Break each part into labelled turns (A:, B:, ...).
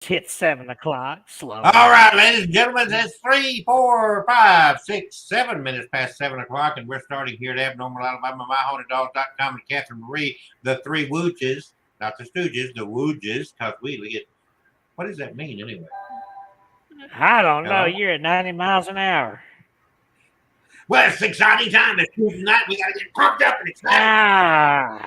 A: hit 7 o'clock. Slow.
B: All right, ladies and gentlemen, it's 3, 4, 5, 6, 7 minutes past 7 o'clock, and we're starting here at Abnormal Alabama, MyHauntedDogs.com, and Catherine Marie, the three Wooches, not the Stooges, the Wooches, because we get. What does that mean anyway?
A: I don't know. You're at 90 miles an hour.
B: Well, it's an exciting time. It's Tuesday night. We got to get pumped up and excited.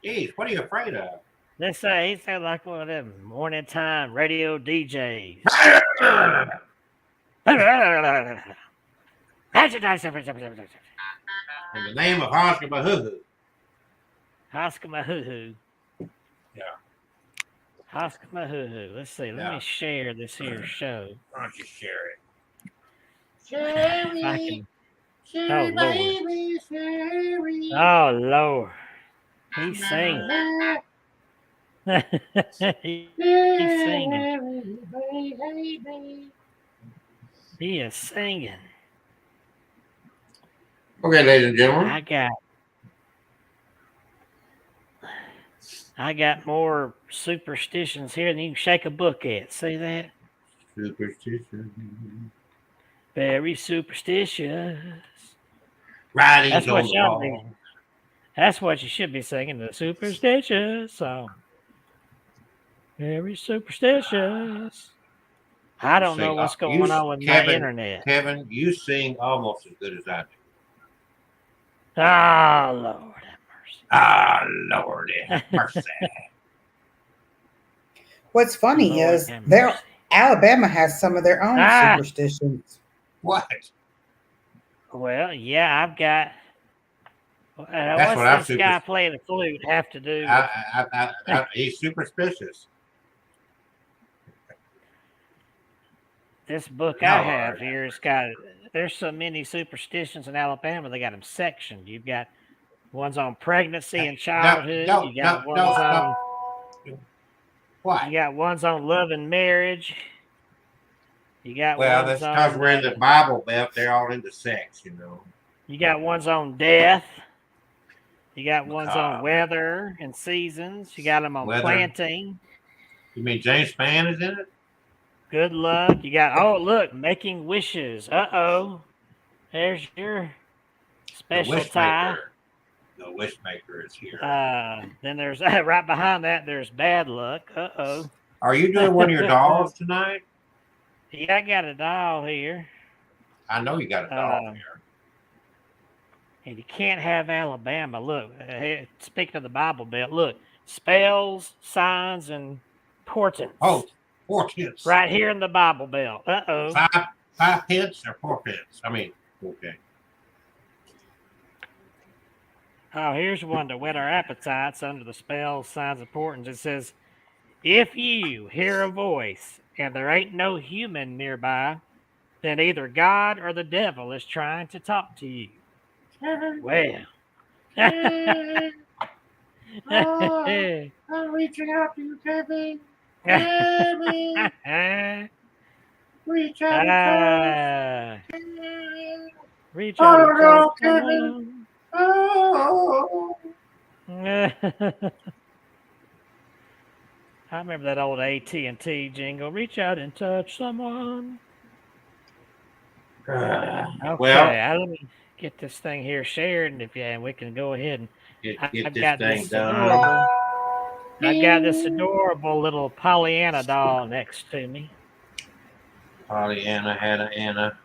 B: Jeez, what are you afraid of?
A: They say he sounds like one of them morning time radio DJs. In
B: the name of Oscar Mahuhu.
A: Oscar Mahuhu.
B: Yeah.
A: Oscar Mahuhu. Let's see. Let me share this here show.
B: Why don't you share it?
A: Sherry,
B: Sherry,
A: baby,
B: Sherry.
A: Oh, Lord. He's singing. He's singing. He is singing.
B: Okay, ladies and gentlemen.
A: I got more superstitions here than you can shake a book at. See that?
B: Superstitions.
A: Very superstitious.
B: Riding
A: That's what
B: on the wall.
A: That's what you should be singing, the superstitious song. Very superstitious. I don't know what's going on with my internet.
B: Kevin, you sing almost as good as I do.
A: Oh, Lord have mercy.
B: Ah, Lord have mercy.
C: What's funny is Alabama has some of their own superstitions.
B: What?
A: Well, yeah, I've got.
B: That's
A: what's this guy playing the flute have to do?
B: He's superstitious.
A: This book I have here has got. There's so many superstitions in Alabama. They got them sectioned. You've got ones on pregnancy and childhood. You got ones on.
B: What?
A: You got ones on love and marriage. You got
B: that's because we're in the Bible Belt. They're all into sex, you know.
A: You got ones on death. You got ones on weather and seasons. You got them on planting.
B: You mean James Spann is in it?
A: Good luck. You got, look, making wishes. Uh-oh. There's your special tie.
B: The Wishmaker is here.
A: Then there's, right behind that, there's bad luck. Uh-oh.
B: Are you doing one of your dolls tonight?
A: Yeah, I got a doll here.
B: I know you got a doll here.
A: And you can't have Alabama. Look, speaking of the Bible Belt, look, spells, signs, and portents.
B: Oh, portents.
A: Right here in the Bible Belt. Uh-oh.
B: 5 pence or 4 pence? I mean, okay.
A: Oh, here's one to whet our appetites under the spells, signs, and portents. It says, if you hear a voice and there ain't no human nearby, then either God or the devil is trying to talk to you. Well.
B: I'm reaching out to you, Kevin. Kevin. Reach out.
A: Reach out.
B: Kevin. Oh.
A: I remember that old AT&T jingle. Reach out and touch someone. Okay, let me get this thing here shared, and we can go ahead and
B: I've got this
A: adorable little Pollyanna doll next to me.
B: Pollyanna, Anna.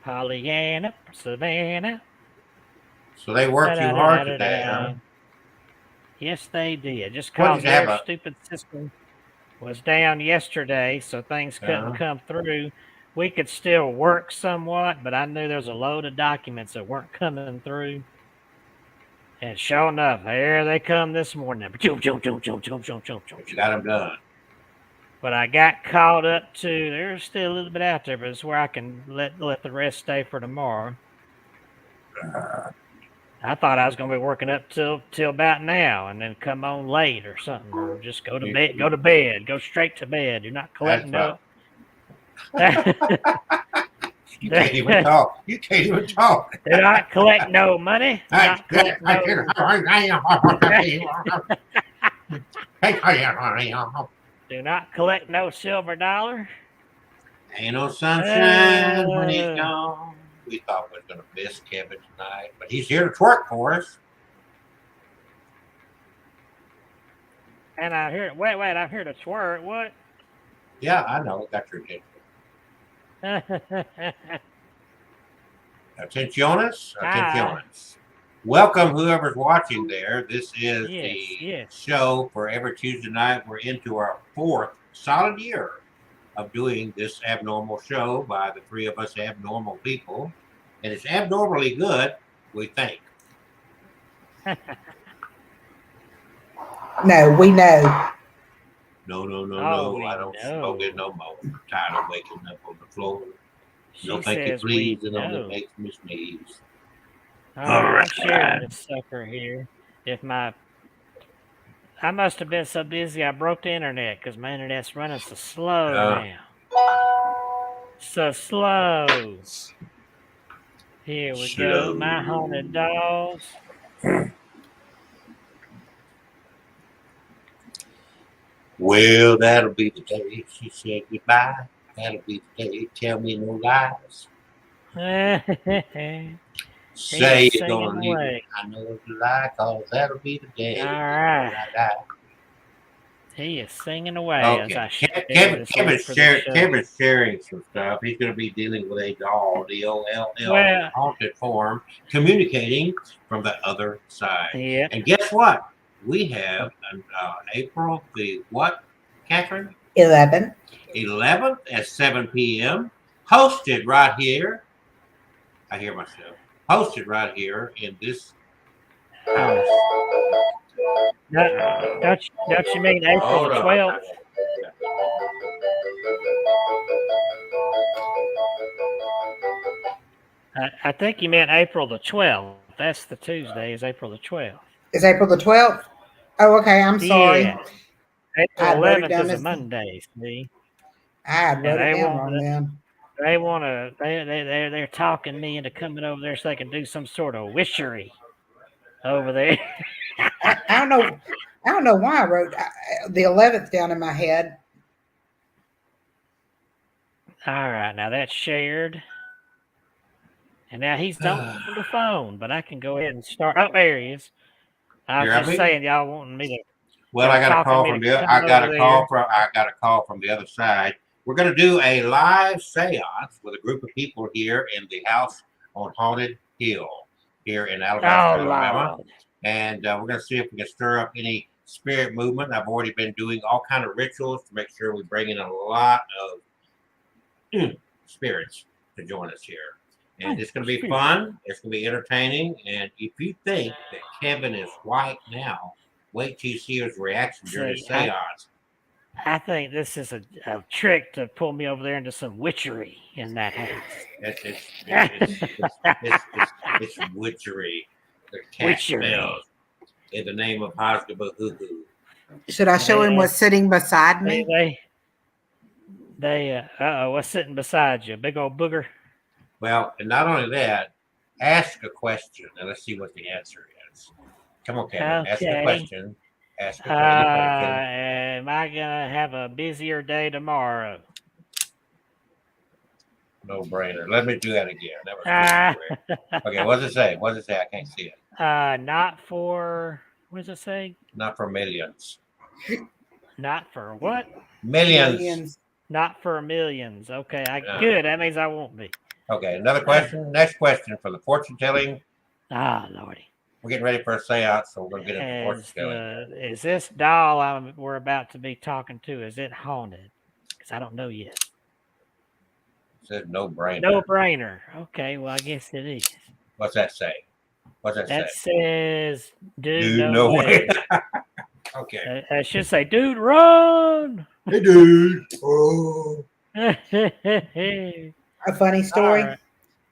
A: Pollyanna, Savannah.
B: So they worked you hard today, huh?
A: Yes, they did. Just because their stupid system was down yesterday, so things couldn't come through. We could still work somewhat, but I knew there was a load of documents that weren't coming through. And sure enough, there they come this morning.
B: You got them done.
A: But I got caught up to, there's still a little bit out there, but it's where I can let the rest stay for tomorrow. I thought I was going to be working up till about now and then come on late or something, or just go to bed, go straight to bed. You're not collecting no.
B: You can't even talk.
A: They're not collecting no money. Do not collect no silver dollar.
B: Ain't no sunshine when he's gone. We thought we was going to miss Kevin tonight, but he's here to twerk for us.
A: And I hear, wait, I'm here to twerk. What?
B: Yeah, I know. Got your attention. Attentiones. Welcome, whoever's watching there. This is the show for every Tuesday night. We're into our 4th solid year of doing this abnormal show by the 3 of us abnormal people. And it's abnormally good, we think.
C: No, we know.
B: No. I don't smoke it no more. I'm tired of waking up on the floor. No, thank you, please. And it makes me sneeze.
A: All right. I'm sharing this sucker here. I must have been so busy I broke the internet because my internet's running so slow now. So slow. Here we go. My haunted dolls.
B: Well, that'll be the day she said goodbye. That'll be the day. Tell me no lies. Say you're gonna leave me. I know it's a lie, cause that'll be the day.
A: All right. He is singing away as I share
B: Kevin's sharing some stuff. He's going to be dealing with a doll, D-O-L-L, haunted form, communicating from the other side.
A: Yeah.
B: And guess what? We have April the what, Catherine?
C: 11th.
B: 11th at 7 p.m. Hosted right here. I hear myself. Hosted right here in this house.
A: Don't you mean April the 12th? I think you meant April the 12th. That's the Tuesday, is April the 12th.
C: Is April the 12th? Oh, okay. I'm sorry.
A: Yeah. April 11th is a Monday, see?
C: I wrote it down wrong then.
A: They're talking me into coming over there so they can do some sort of witchery over there.
C: I don't know why I wrote the 11th down in my head.
A: All right, now that's shared. And now he's on the phone, but I can go ahead and start. Oh, there he is. I was just saying, y'all wanting me to.
B: Well, I got a call from the other side. We're going to do a live seance with a group of people here in the house on Haunted Hill here in Alabama. And we're going to see if we can stir up any spirit movement. I've already been doing all kind of rituals to make sure we bring in a lot of spirits to join us here. And it's going to be fun. It's going to be entertaining. And if you think that Kevin is white now, wait till you see his reaction during the seance.
A: I think this is a trick to pull me over there into some witchery in that house.
B: It's witchery. The cat smells in the name of Hosgabahoo.
C: Should I show him what's sitting beside me?
A: What's sitting beside you? Big old booger?
B: Well, and not only that, ask a question and let's see what the answer is. Come on, Kevin. Ask a question.
A: Am I gonna have a busier day tomorrow?
B: No brainer. Let me do that again. That was okay. What does it say? I can't see it.
A: Not for. What does it say?
B: Not for millions.
A: Not for what?
B: Millions.
A: Not for millions. Okay, good. That means I won't be.
B: Okay, another question. Next question for the fortune telling.
A: Lordy.
B: We're getting ready for a seance, so we're going to get into fortune telling.
A: Is this doll we're about to be talking to, is it haunted? Because I don't know yet.
B: It says no brainer.
A: No brainer. Okay, well, I guess it is.
B: What's that say?
A: That says, dude,
B: no way. Okay.
A: I should say, dude, run.
B: Hey, dude. Oh.
C: A funny story. Right.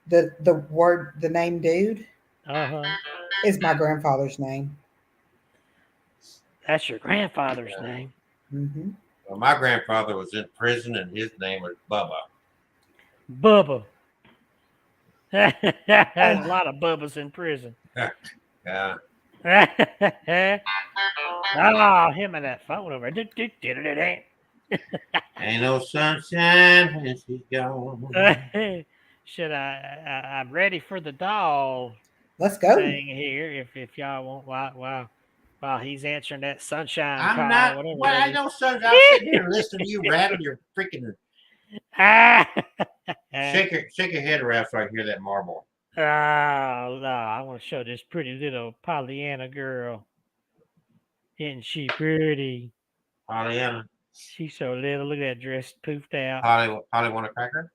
C: The name dude is my grandfather's name.
A: That's your grandfather's name?
C: Mm-hmm.
B: Well, my grandfather was in prison and his name was Bubba.
A: Bubba. There's a lot of Bubbas in prison.
B: Yeah.
A: Oh, him and that phone over.
B: Ain't no sunshine when she's gone.
A: Should I'm ready for the doll.
C: Let's go.
A: Thing here. If y'all want, while he's answering that sunshine
B: I'm
A: call,
B: not.
A: whatever.
B: Well, I know sunshine. I'm sitting here listening to you rattle your freaking. Shake your head around so I can hear that marble.
A: Oh no! I want to show this pretty little Pollyanna girl. Isn't she pretty?
B: Pollyanna.
A: She's so little. Look at that dress poofed out.
B: Polly want a cracker?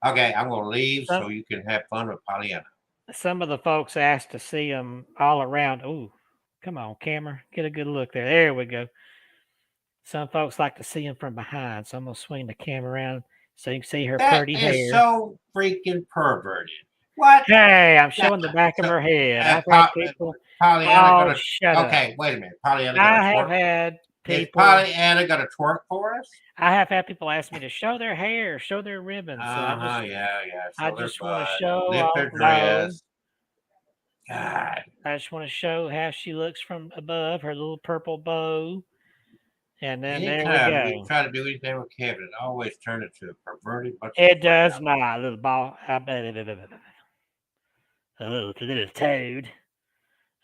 B: Okay, I'm gonna leave so you can have fun with Pollyanna.
A: Some of the folks asked to see them all around. Ooh, come on, camera, get a good look there. There we go. Some folks like to see them from behind, so I'm gonna swing the camera around so you can see her pretty hair.
B: That is so freaking perverted. What?
A: Hey, I'm showing the back of her head. I've had people.
B: Pollyanna
A: shut up.
B: Okay, wait a minute. Pollyanna
A: I have had people.
B: Is Pollyanna gonna twerk for us?
A: I have had people ask me to show their hair, show their ribbons. So
B: yeah.
A: I just want to show.
B: Lift her dress. God.
A: I just want to show how she looks from above, her little purple bow. And then
B: anytime
A: there we go.
B: We try to do anything with Kevin, it always turns into a perverted bunch
A: of It does not, little ball. A little toad.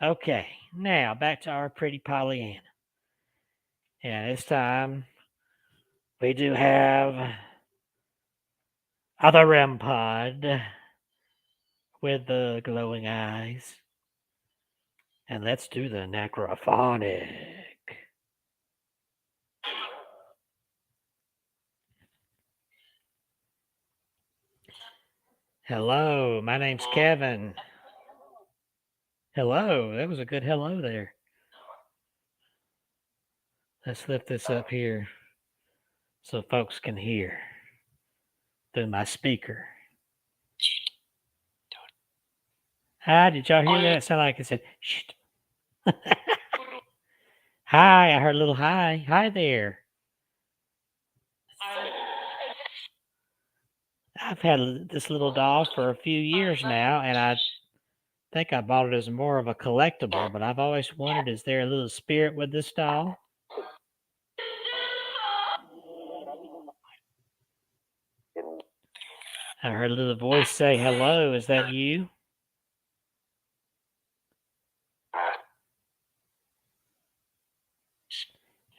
A: Okay, now back to our pretty Pollyanna. And this time we do have the REM pod with the glowing eyes. And let's do the Necrophonic. Hello, my name's Kevin. Hello, that was a good hello there. Let's lift this up here so folks can hear through my speaker. Hi, did y'all hear that? It sounded like it said, shh. Hi, I heard a little hi. Hi there. I've had this little doll for a few years now, and I think I bought it as more of a collectible, but I've always wondered, is there a little spirit with this doll? I heard a little voice say, hello, is that you?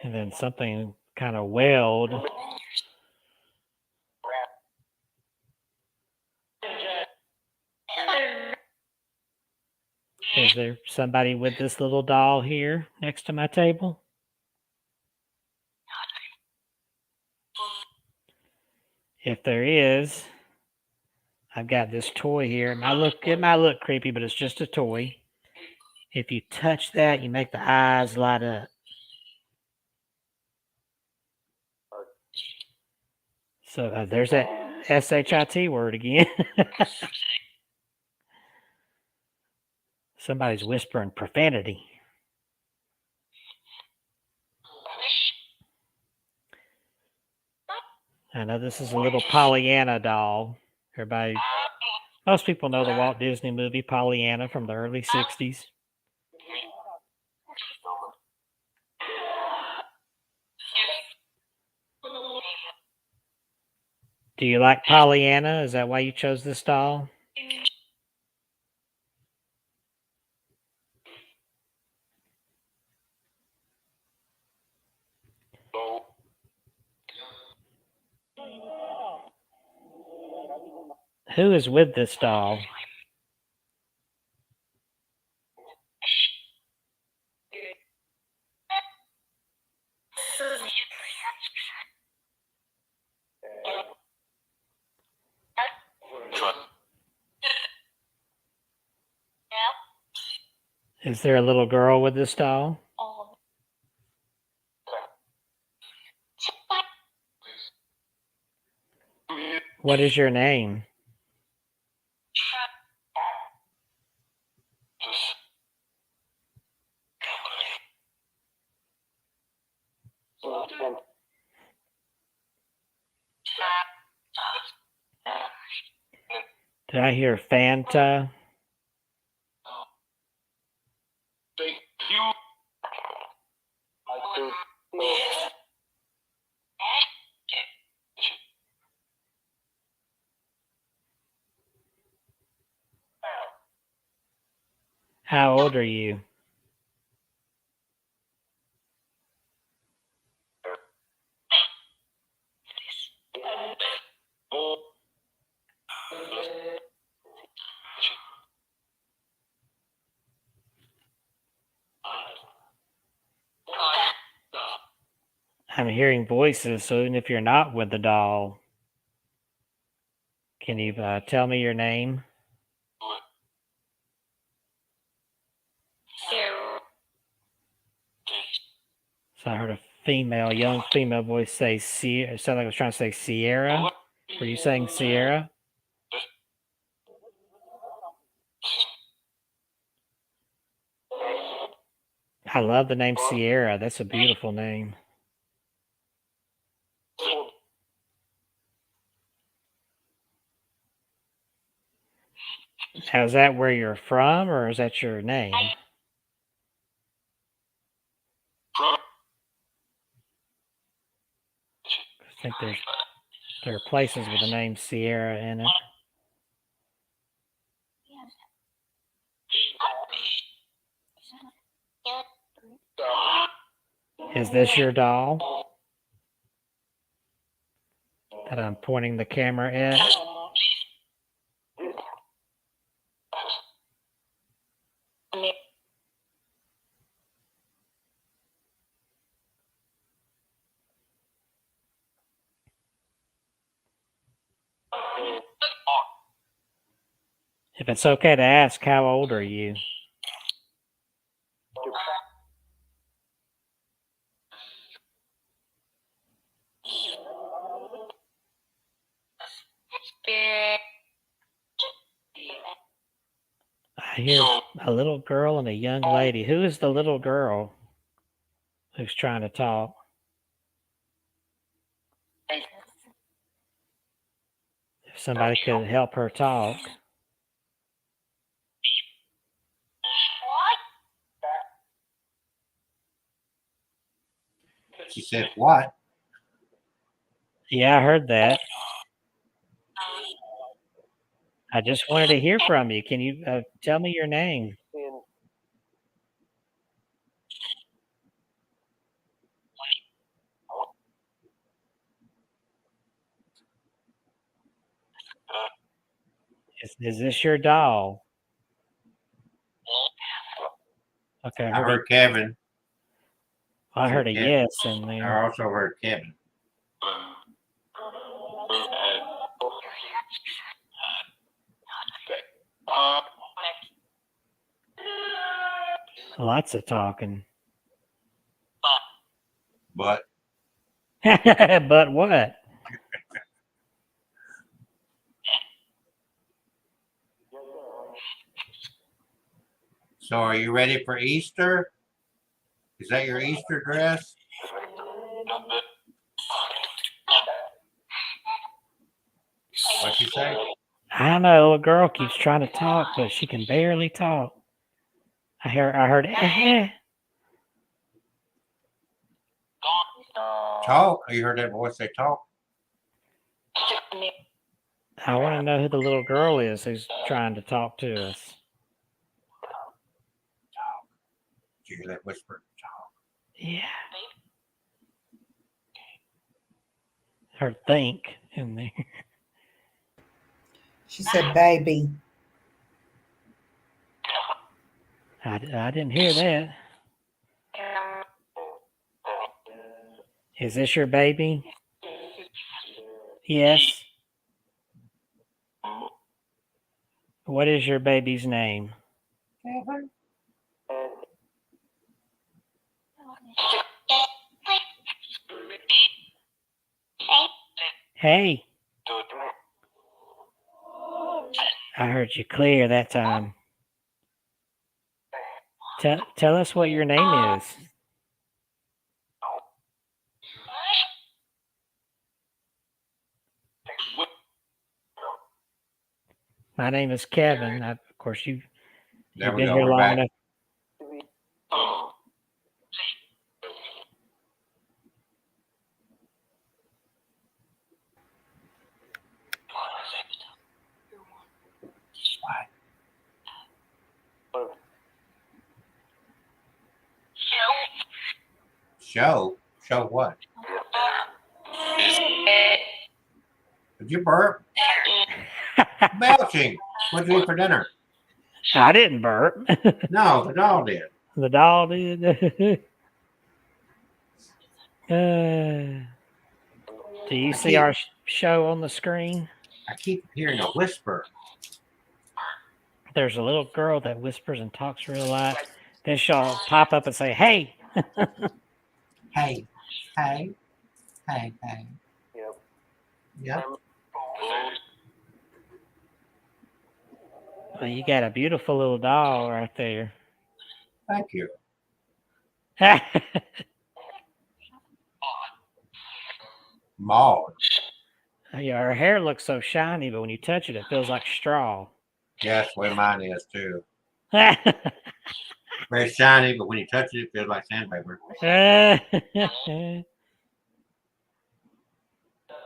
A: And then something kind of wailed. Is there somebody with this little doll here next to my table? If there is, I've got this toy here. It might look creepy, but it's just a toy. If you touch that, you make the eyes light up. So there's that SHIT word again. Somebody's whispering profanity. I know this is a little Pollyanna doll. Most people know the Walt Disney movie Pollyanna from the early 60s. Do you like Pollyanna? Is that why you chose this doll? Who is with this doll? Is there a little girl with this doll? What is your name? Did I hear Fanta? How old are you? I'm hearing voices, so even if you're not with the doll, can you tell me your name? So I heard a young female voice say Sierra. It sounded like I was trying to say Sierra. Were you saying Sierra? I love the name Sierra. That's a beautiful name. Now, is that where you're from, or is that your name? I think there are places with the name Sierra in it. Is this your doll that I'm pointing the camera at? If it's okay to ask, how old are you? I hear a little girl and a young lady. Who is the little girl who's trying to talk? If somebody could help her talk.
B: She said, what?
A: Yeah, I heard that. I just wanted to hear from you. Can you tell me your name? Is this your doll? Okay,
B: I heard Kevin.
A: I heard a yes in there.
B: I also heard Kevin.
A: Lots of talking.
B: But
A: but what?
B: So are you ready for Easter? Is that your Easter dress? What'd you say?
A: I don't know. A little girl keeps trying to talk, but she can barely talk. I heard
B: Talk? You heard that voice say talk?
A: I want to know who the little girl is who's trying to talk to us.
B: Talk. Did you hear that whisper? Talk.
A: Yeah. Her think in there.
C: She said, baby.
A: I didn't hear that. Is this your baby? Yes. What is your baby's name?
C: Kevin.
A: Hey. I heard you clear that time. Tell us what your name is. My name is Kevin. Of course, you've been here long enough.
B: Show? Show what? Did you burp? Belching. What'd you eat for dinner?
A: I didn't burp.
B: No, the doll did.
A: The doll did. Do you see our show on the screen?
B: I keep hearing a whisper.
A: There's a little girl that whispers and talks real loud. Then she'll pop up and say, "Hey."
B: Hey, hey, hey, hey. Yep.
A: Well, you got a beautiful little doll right there.
B: Thank you. Maud.
A: Yeah, her hair looks so shiny, but when you touch it, it feels like straw.
B: Yeah, that's the way mine is too. Very shiny, but when you touch it, it feels like sandpaper.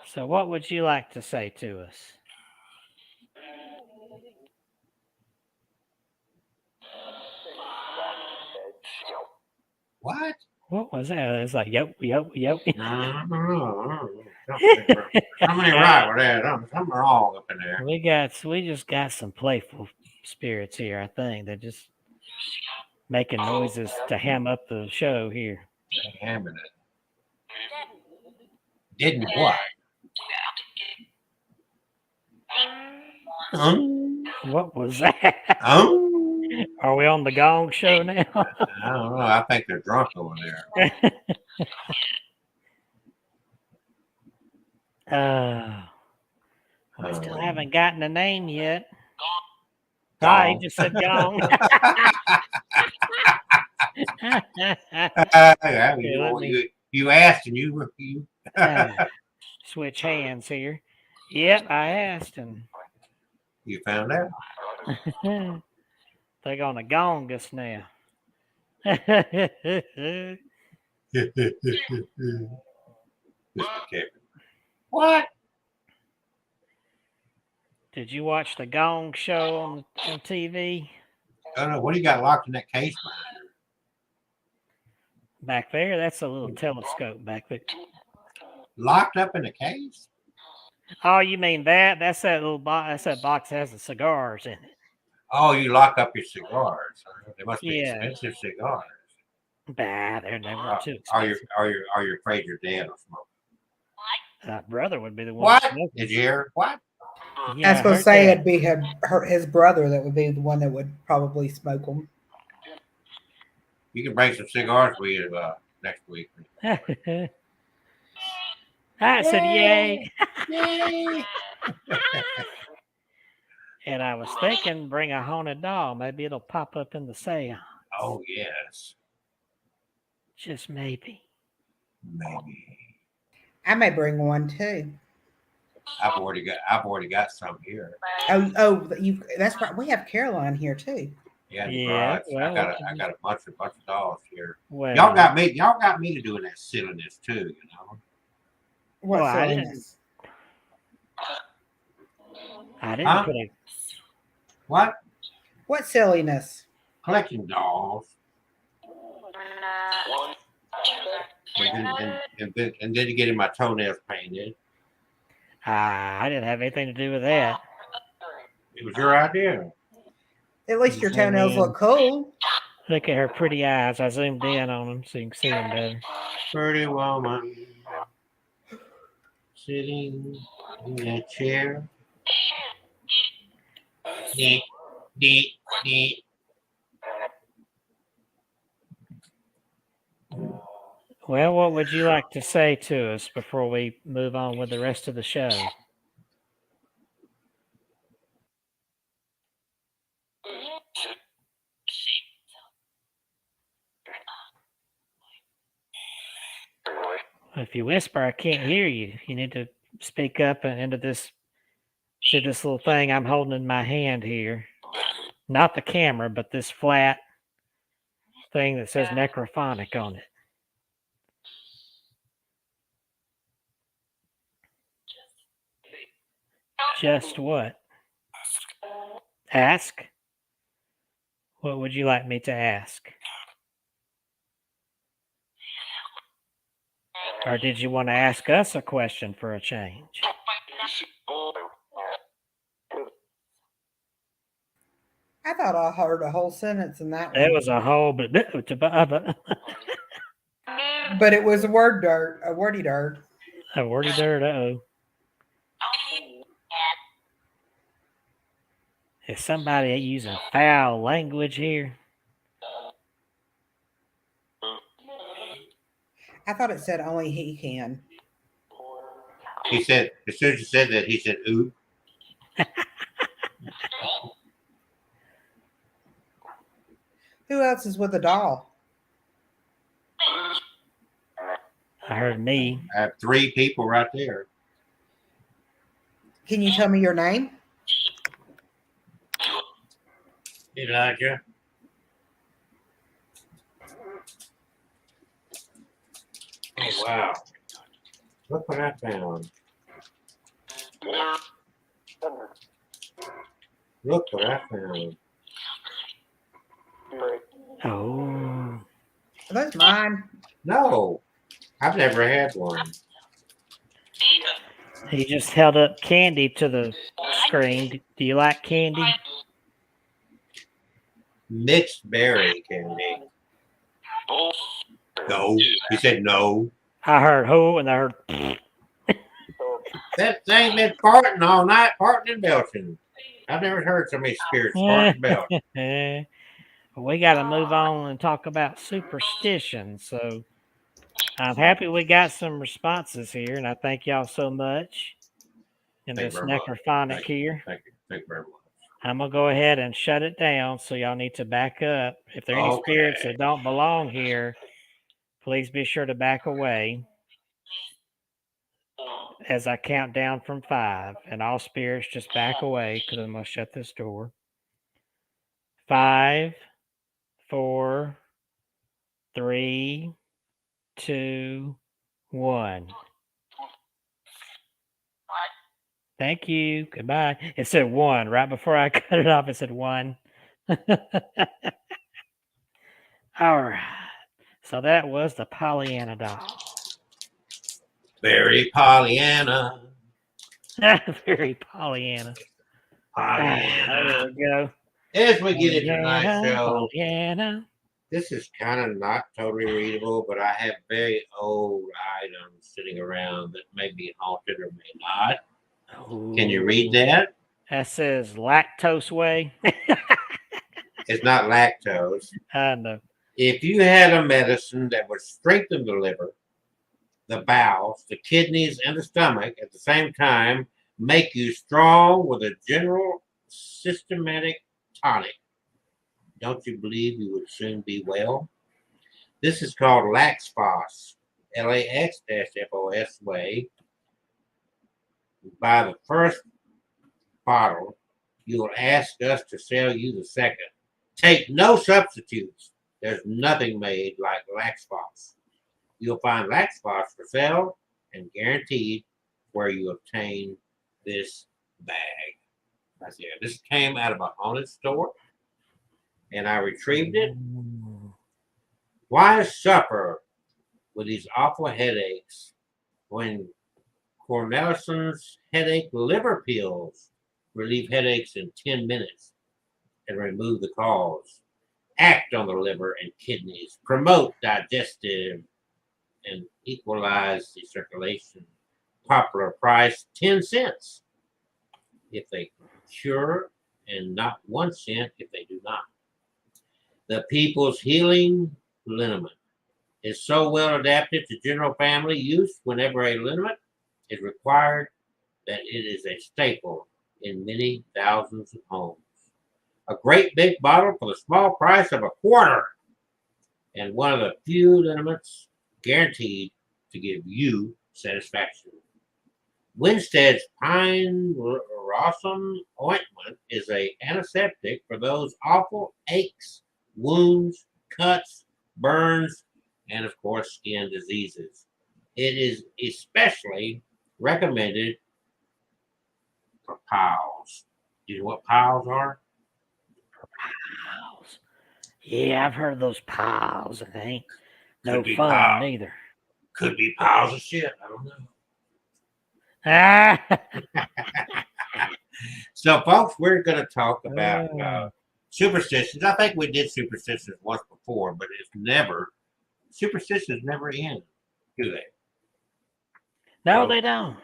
A: So what would you like to say to us?
B: What?
A: What was that? It's like, yep.
B: Something right with that. Something wrong up in there.
A: We just got some playful spirits here, I think. They're just making noises to ham up the show here.
B: Hamming it. Didn't what?
A: What was that? Are we on the Gong Show now?
B: I don't know. I think they're drunk over there.
A: We still haven't gotten a name yet.
B: Gong.
A: I just said Gong.
B: You asked and you
A: switch hands here. Yep, I asked and
B: you found out.
A: They're gonna gong us now. Mr.
B: Kevin. What?
A: Did you watch the Gong Show on TV?
B: I don't know. What do you got locked in that case behind her?
A: Back there? That's a little telescope back there.
B: Locked up in a case?
A: Oh, you mean that? That's that little box. That's that box that has the cigars in it.
B: Oh, you lock up your cigars. They must be expensive cigars.
A: Bah, they're never too expensive.
B: Are you afraid your dad will smoke?
A: Brother would be the one.
B: What? Did you hear? What?
C: Yeah, I was going to say it'd be his brother that would be the one that would probably smoke them.
B: You can bring some cigars for you next week.
A: I said, yay.
B: Yay.
A: And I was thinking, bring a haunted doll. Maybe it'll pop up in the seance.
B: Oh, yes.
A: Just maybe.
B: Maybe.
C: I may bring one too.
B: I've already got some here.
C: Oh, that's right. We have Caroline here too.
B: Yeah, well, I got a bunch of dolls here.
C: Well,
B: y'all got me to doing that silliness too, you know.
C: What silliness?
A: I didn't put it.
B: What?
C: What silliness?
B: Collecting dolls. And then getting my toenails painted.
A: I didn't have anything to do with that.
B: It was your idea.
C: At least your toenails look cool.
A: Look at her pretty eyes. I zoomed in on them so you can see them better.
B: Pretty woman sitting in a chair. Neat, neat, neat.
A: Well, what would you like to say to us before we move on with the rest of the show? If you whisper, I can't hear you. You need to speak up and into this little thing I'm holding in my hand here. Not the camera, but this flat thing that says Necrophonic on it. Just what? Ask? What would you like me to ask? Or did you want to ask us a question for a change?
C: I thought I heard a whole sentence in that one.
A: It was a whole but
C: But it was a word dirt, a wordy dirt.
A: A wordy dirt, uh-oh. Is somebody using foul language here?
C: I thought it said only he can.
B: He said, as soon as you said that, he said, ooh.
C: Who else is with a doll?
A: I heard me.
B: I have 3 people right there.
C: Can you tell me your name?
B: Elijah. Oh, wow. Look what I found. Look what I found.
A: Oh.
C: Are those mine?
B: No, I've never had one.
A: He just held up candy to the screen. Do you like candy?
B: Mixed berry candy. No. He said no.
A: I heard who and I heard.
B: That thing been farting all night, farting and belching. I've never heard so many spirits fart and belch.
A: We got to move on and talk about superstitions. So I'm happy we got some responses here, and I thank y'all so much in this necrophonic here.
B: Thank you very much.
A: I'm going to go ahead and shut it down, so y'all need to back up. If there are any spirits that don't belong here, please be sure to back away as I count down from 5. And all spirits just back away because I'm going to shut this door. 5, 4, 3, 2, 1. Thank you. Goodbye. It said 1 right before I cut it off. It said 1. All right. So that was the Pollyanna doll.
B: Very Pollyanna.
A: Very Pollyanna. There we go.
B: As we get into tonight's show,
A: Pollyanna.
B: this is kind of not totally readable, but I have very old items sitting around that may be haunted or may not. Ooh. Can you read that?
A: That says lactose way.
B: It's not lactose.
A: I know.
B: If you had a medicine that would strengthen the liver, the bowels, the kidneys, and the stomach at the same time, make you strong with a general systematic tonic, don't you believe you would soon be well? This is called Laxphos, Lax-FOS way. By the first bottle, you will ask us to sell you the second. Take no substitutes. There's nothing made like Laxphos. You'll find Laxphos for sale and guaranteed where you obtain this bag. Right there. This came out of a haunted store, and I retrieved it. Why suffer with these awful headaches when Cornelison's headache liver pills relieve headaches in 10 minutes and remove the cause, act on the liver and kidneys, promote digestive and equalize the circulation. Popular price 10 cents if they cure and not 1 cent if they do not. The People's Healing Liniment is so well adapted to general family use whenever a liniment is required that it is a staple in many thousands of homes. A great big bottle for the small price of a quarter, and one of the few liniments guaranteed to give you satisfaction. Winstead's Pine Rossum ointment is an antiseptic for those awful aches, wounds, cuts, burns, and of course skin diseases. It is especially recommended for piles. Do you know what piles are?
A: Piles. Yeah, I've heard of those piles. It ain't no fun either.
B: Could be piles of shit. I don't know. So, folks, we're going to talk about superstitions. I think we did superstitions once before, but superstitions never end, do they?
A: No, they don't.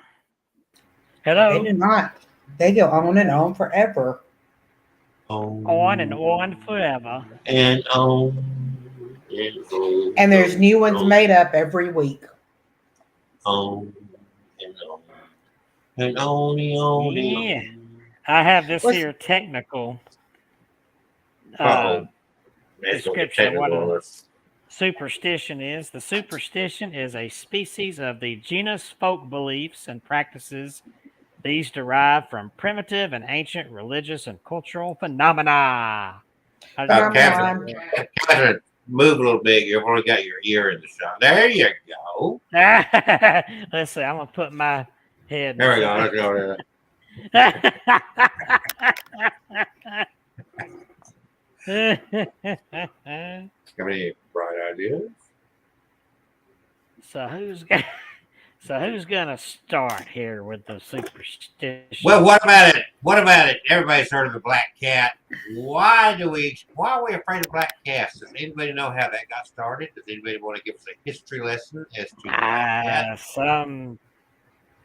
A: Hello?
C: They do not. They go on and on forever.
A: On and on forever.
B: And on.
C: And there's new ones made up every week.
B: On and on. And on and on.
A: Yeah. I have this here technical description of what a superstition is. The superstition is a species of the genus folk beliefs and practices. These derive from primitive and ancient religious and cultural phenomena.
B: Catherine, move a little bit. You've only got your ear in the shot. There you go.
A: Let's see. I'm going to put my head.
B: There we go. Let's go there. Got any bright ideas?
A: So who's gonna start here with the superstition?
B: Well, what about it? What about it? Everybody's heard of the black cat. Why are we afraid of black cats? Does anybody know how that got started? Does anybody want to give us a history lesson as to black cat?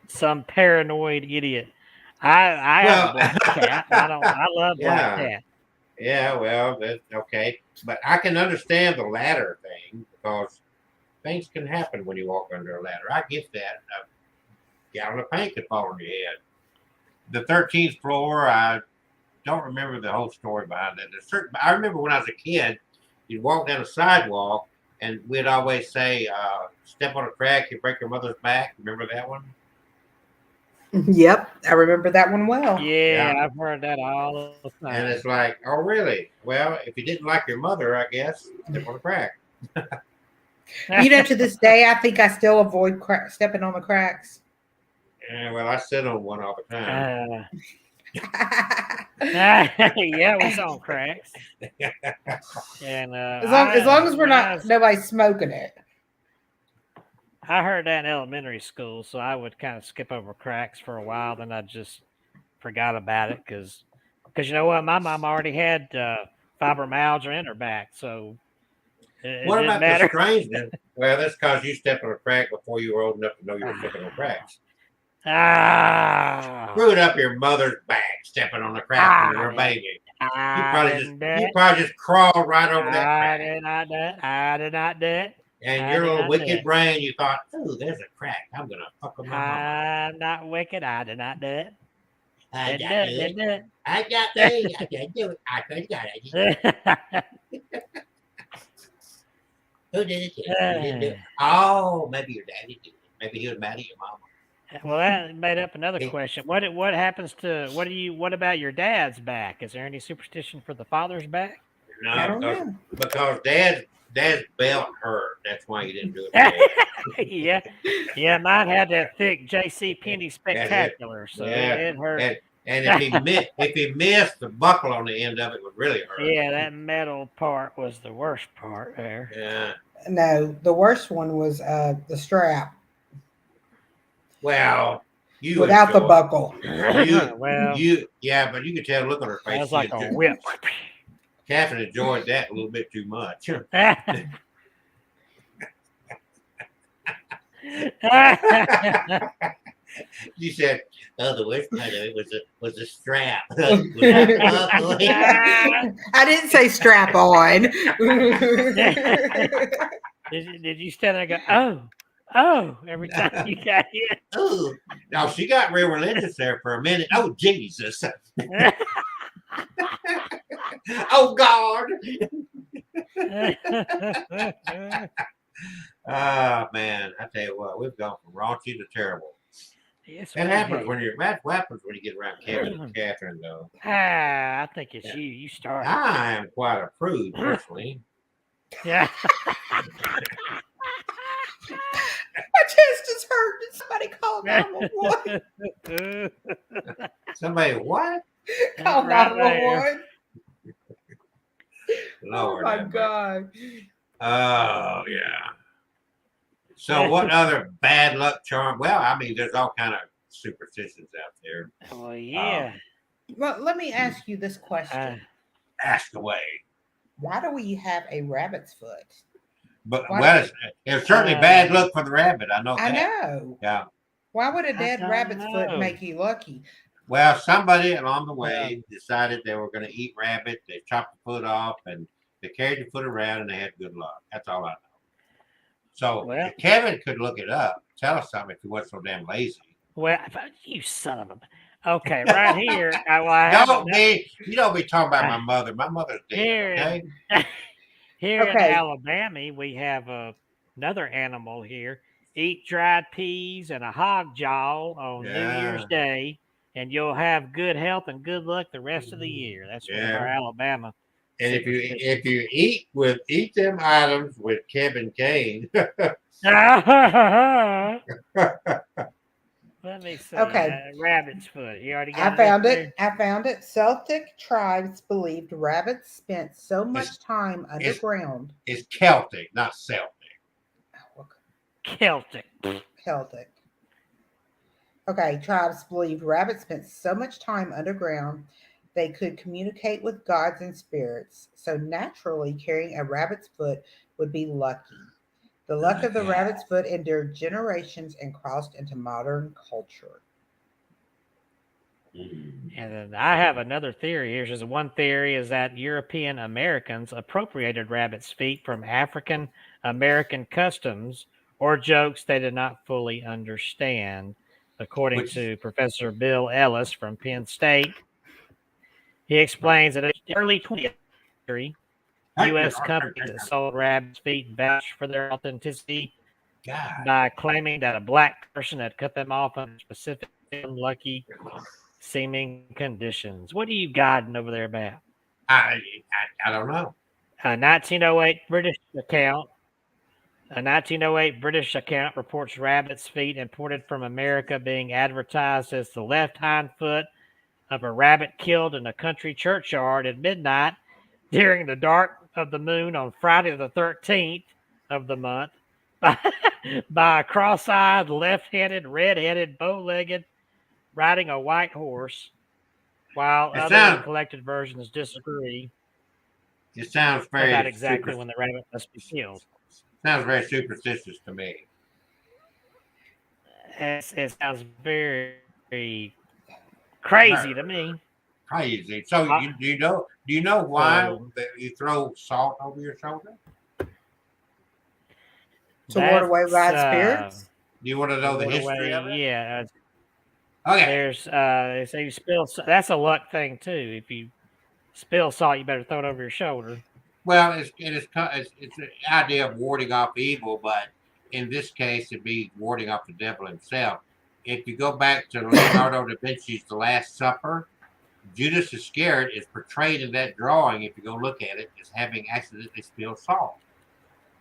A: Some paranoid idiot. I have a black cat. I love black cat.
B: Yeah, well, that's okay. But I can understand the ladder thing because things can happen when you walk under a ladder. I get that. A gallon of paint could fall on your head. The 13th floor, I don't remember the whole story behind that. I remember when I was a kid, you'd walk down a sidewalk and we'd always say, step on a crack, you break your mother's back. Remember that one?
C: Yep, I remember that one well.
A: Yeah, I've heard that all the time.
B: And it's like, oh, really? Well, if you didn't like your mother, I guess, step on a crack.
C: To this day, I think I still avoid stepping on the cracks.
B: Yeah, well, I sit on one all the time.
A: Yeah, we saw cracks. And
C: as long as we're nobody's smoking it.
A: I heard that in elementary school, so I would kind of skip over cracks for a while. Then I just forgot about it because you know what, my mom already had fibromyalgia in her back, so
B: what about the strangeness? Well, that's because you stepped on a crack before you were old enough to know you were stepping on cracks. Screwed up your mother's back stepping on the crack when you were a baby. You probably just crawled right over that crack.
A: I did not do it.
B: And your little wicked brain, you thought, "Oh, there's a crack. I'm gonna fuck with my mama."
A: I'm not wicked. I did not do it.
B: I got it. I can't do it. I couldn't got it. Who did it? Oh, maybe your daddy did it. Maybe he was mad at your mama.
A: Well, that made up another question. What happens to what about your dad's back? Is there any superstition for the father's back?
B: No, because dad's belt hurt. That's why he didn't do it.
A: Yeah. Mine had that thick J.C. Penney Spectacular, so it hurt.
B: And if he missed, the buckle on the end of it would really hurt.
A: Yeah, that metal part was the worst part there.
B: Yeah.
C: No, the worst one was the strap.
B: Well,
C: without the buckle.
B: But you could tell. Look on her face.
A: That was like a whip.
B: Catherine enjoyed that a little bit too much. You said, "Oh, the worst part of it was the strap."
C: I didn't say strap on.
A: Did you stand there and go, oh, every time you got hit?
B: Oh, now she got real religious there for a minute. Oh, Jesus. Oh, God. Man, I tell you what, we've gone from raunchy to terrible.
A: Yes,
B: what happens when you get around Kevin and Catherine, though?
A: I think it's you. You start.
B: I am quite a prude, personally.
A: Yeah.
C: My chest is hurting. Somebody call 911.
B: Somebody what?
C: Call 911.
B: Lord,
C: oh my God.
B: Oh yeah. So what other bad luck charm? Well, I mean, there's all kind of superstitions out there.
A: Oh yeah.
C: Well, let me ask you this question.
B: Ask away.
C: Why do we have a rabbit's foot?
B: But it's certainly bad luck for the rabbit. I know that.
C: I know.
B: Yeah.
C: Why would a dead rabbit's foot make you lucky?
B: Well, somebody along the way decided they were going to eat rabbit. They chopped the foot off and they carried the foot around and they had good luck. That's all I know. So Kevin could look it up. Tell us something if he wasn't so damn lazy.
A: Well, you son of a. Okay, right here.
B: You don't be talking about my mother. My mother's dead.
A: Here in Alabama, we have another animal here. Eat dried peas and a hog jaw on New Year's Day, and you'll have good health and good luck the rest of the year. That's one of our Alabama.
B: And if you eat them items with Kevin Kane.
A: Let me see. Rabbit's foot. You already got
C: it. I found it. Celtic tribes believed rabbits spent so much time underground.
B: It's Celtic, not Celtic.
A: Celtic.
C: Okay, tribes believed rabbits spent so much time underground they could communicate with gods and spirits. So naturally, carrying a rabbit's foot would be lucky. The luck of the rabbit's foot endured generations and crossed into modern culture.
A: And then I have another theory here. There's one theory is that European Americans appropriated rabbit's feet from African American customs or jokes they did not fully understand. According to Professor Bill Ellis from Penn State, he explains that in the early 20th century, U.S. companies that sold rabbit's feet vouched for their authenticity by claiming that a black person had cut them off under specific unlucky seeming conditions. What are you guiding over there about?
B: I don't know.
A: A 1908 British account reports rabbit's feet imported from America being advertised as the left hind foot of a rabbit killed in a country churchyard at midnight during the dark of the moon on Friday the 13th of the month by a cross-eyed, left-handed, red-headed, bow-legged, riding a white horse, while other collected versions disagree.
B: It sounds very
A: about exactly when the rabbit must be killed.
B: Sounds very superstitious to me.
A: It sounds very, very crazy to me.
B: Crazy. So do you know why you throw salt over your shoulder?
C: To ward away bad spirits?
B: Do you want to know the history of it?
A: Yeah.
B: Okay.
A: There's they say you spill. That's a luck thing too. If you spill salt, you better throw it over your shoulder.
B: Well, it's the idea of warding off evil, but in this case, it'd be warding off the devil himself. If you go back to Leonardo da Vinci's The Last Supper, Judas Iscariot is portrayed in that drawing, if you go look at it, as having accidentally spilled salt.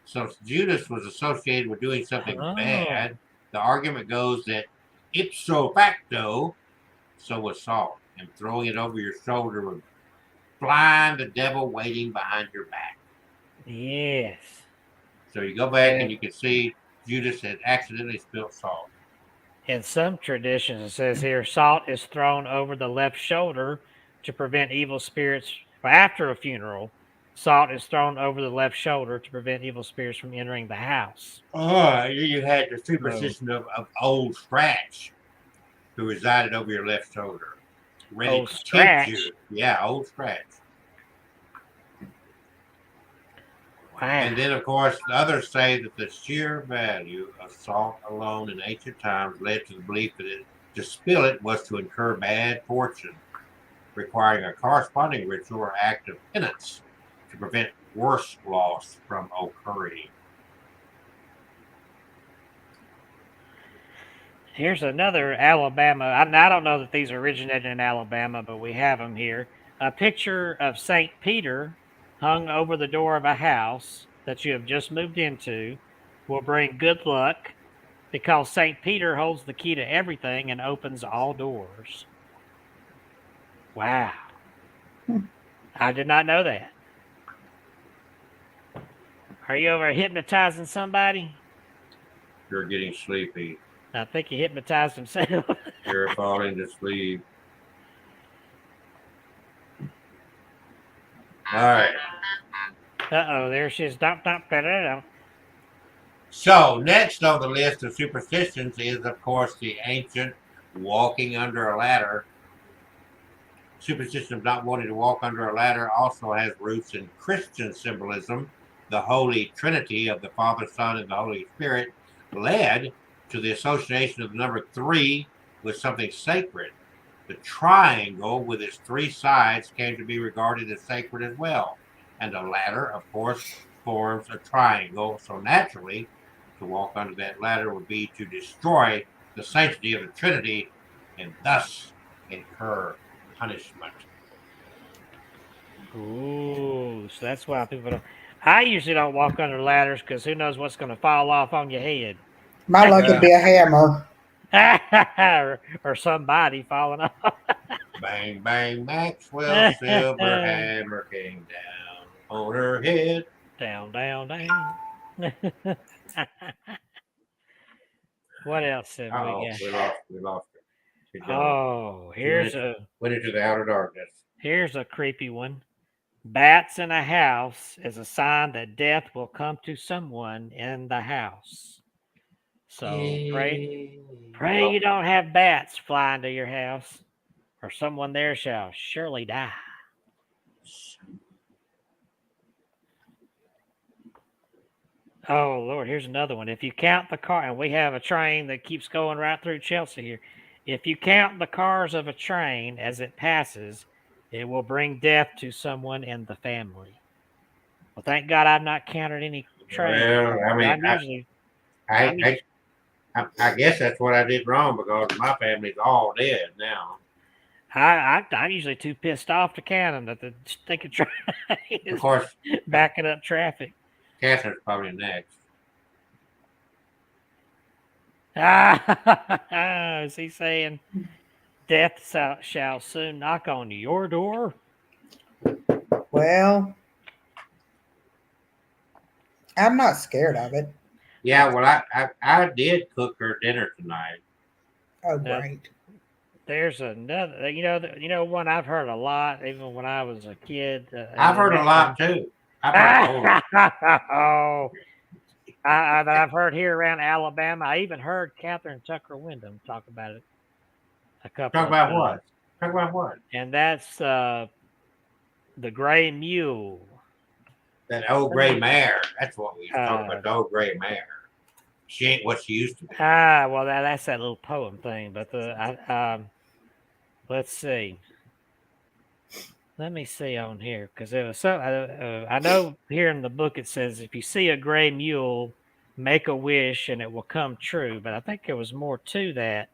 B: So Judas was associated with doing something bad. The argument goes that ipso facto, so was salt. And throwing it over your shoulder would blind the devil waiting behind your back.
A: Yes.
B: So you go back and you can see Judas had accidentally spilled salt.
A: In some traditions, it says here, salt is thrown over the left shoulder to prevent evil spirits. After a funeral, salt is thrown over the left shoulder to prevent evil spirits from entering the house.
B: Oh, you had the superstition of Old Scratch, who resided over your left shoulder.
A: Old Scratch?
B: Yeah, Old Scratch.
A: Wow.
B: And then, of course, others say that the sheer value of salt alone in ancient times led to the belief that to spill it was to incur bad fortune, requiring a corresponding ritual or act of penance to prevent worse loss from occurring.
A: Here's another Alabama. I don't know that these originated in Alabama, but we have them here. A picture of St. Peter hung over the door of a house that you have just moved into will bring good luck because St. Peter holds the key to everything and opens all doors. Wow. I did not know that. Are you over hypnotizing somebody?
B: You're getting sleepy.
A: I think he hypnotized himself.
B: You're falling to sleep. All right.
A: Uh-oh, there she is. Dump.
B: So next on the list of superstitions is, of course, the ancient walking under a ladder. Superstition of not wanting to walk under a ladder also has roots in Christian symbolism. The Holy Trinity of the Father, Son, and the Holy Spirit led to the association of the number 3 with something sacred. The triangle with its 3 sides came to be regarded as sacred as well. And a ladder, of course, forms a triangle. So naturally, to walk under that ladder would be to destroy the sanctity of the Trinity and thus incur punishment.
A: Ooh, so that's why people don't. I usually don't walk under ladders because who knows what's going to fall off on your head.
C: My luck would be a hammer.
A: or somebody falling off.
B: Bang, bang, Maxwell silver hammer came down on her head.
A: Down. What else have we got?
B: We lost her.
A: Oh,
B: went into the outer darkness.
A: Here's a creepy one. Bats in a house is a sign that death will come to someone in the house. So pray you don't have bats flying to your house, or someone there shall surely die. Oh, Lord, here's another one. If you count the car, and we have a train that keeps going right through Chelsea here. If you count the cars of a train as it passes, it will bring death to someone in the family. Well, thank God I've not counted any trains.
B: Well, I guess that's what I did wrong because my family's all dead now.
A: I'm usually too pissed off to count them that the stinking train is
B: of course
A: backing up traffic.
B: Catherine's probably next.
A: Is he saying death shall soon knock on your door?
C: Well, I'm not scared of it.
B: Yeah, well, I did cook her dinner tonight.
C: Oh, great.
A: There's another, one I've heard a lot, even when I was a kid.
B: I've heard a lot too.
A: I've heard here around Alabama. I even heard Catherine Tucker Wyndham talk about it a couple
B: Talk
A: of
B: about
A: times.
B: what? Talk about what?
A: And that's the gray mule.
B: That old gray mare. That's what we talking about, the old gray mare. She ain't what she used to be.
A: Well, that's that little poem thing. But let's see. Let me see on here, because it was so. I know here in the book it says if you see a gray mule, make a wish and it will come true. But I think there was more to that.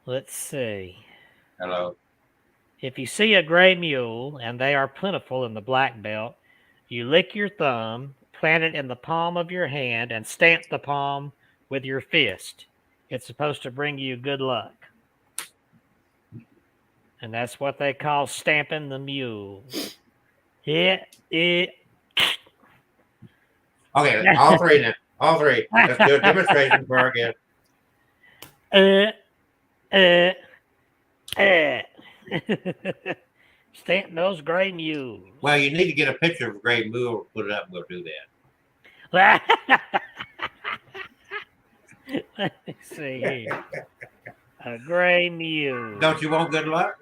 A: Let's see.
B: Hello.
A: If you see a gray mule, and they are plentiful in the Black Belt, you lick your thumb, plant it in the palm of your hand, and stamp the palm with your fist. It's supposed to bring you good luck. And that's what they call stamping the mule.
B: Okay, all three now. All three. Let's do a demonstration for our guest.
A: Stamp those gray mules.
B: Well, you need to get a picture of a gray mule, put it up, and we'll do that.
A: Let me see here. A gray mule.
B: Don't you want good luck?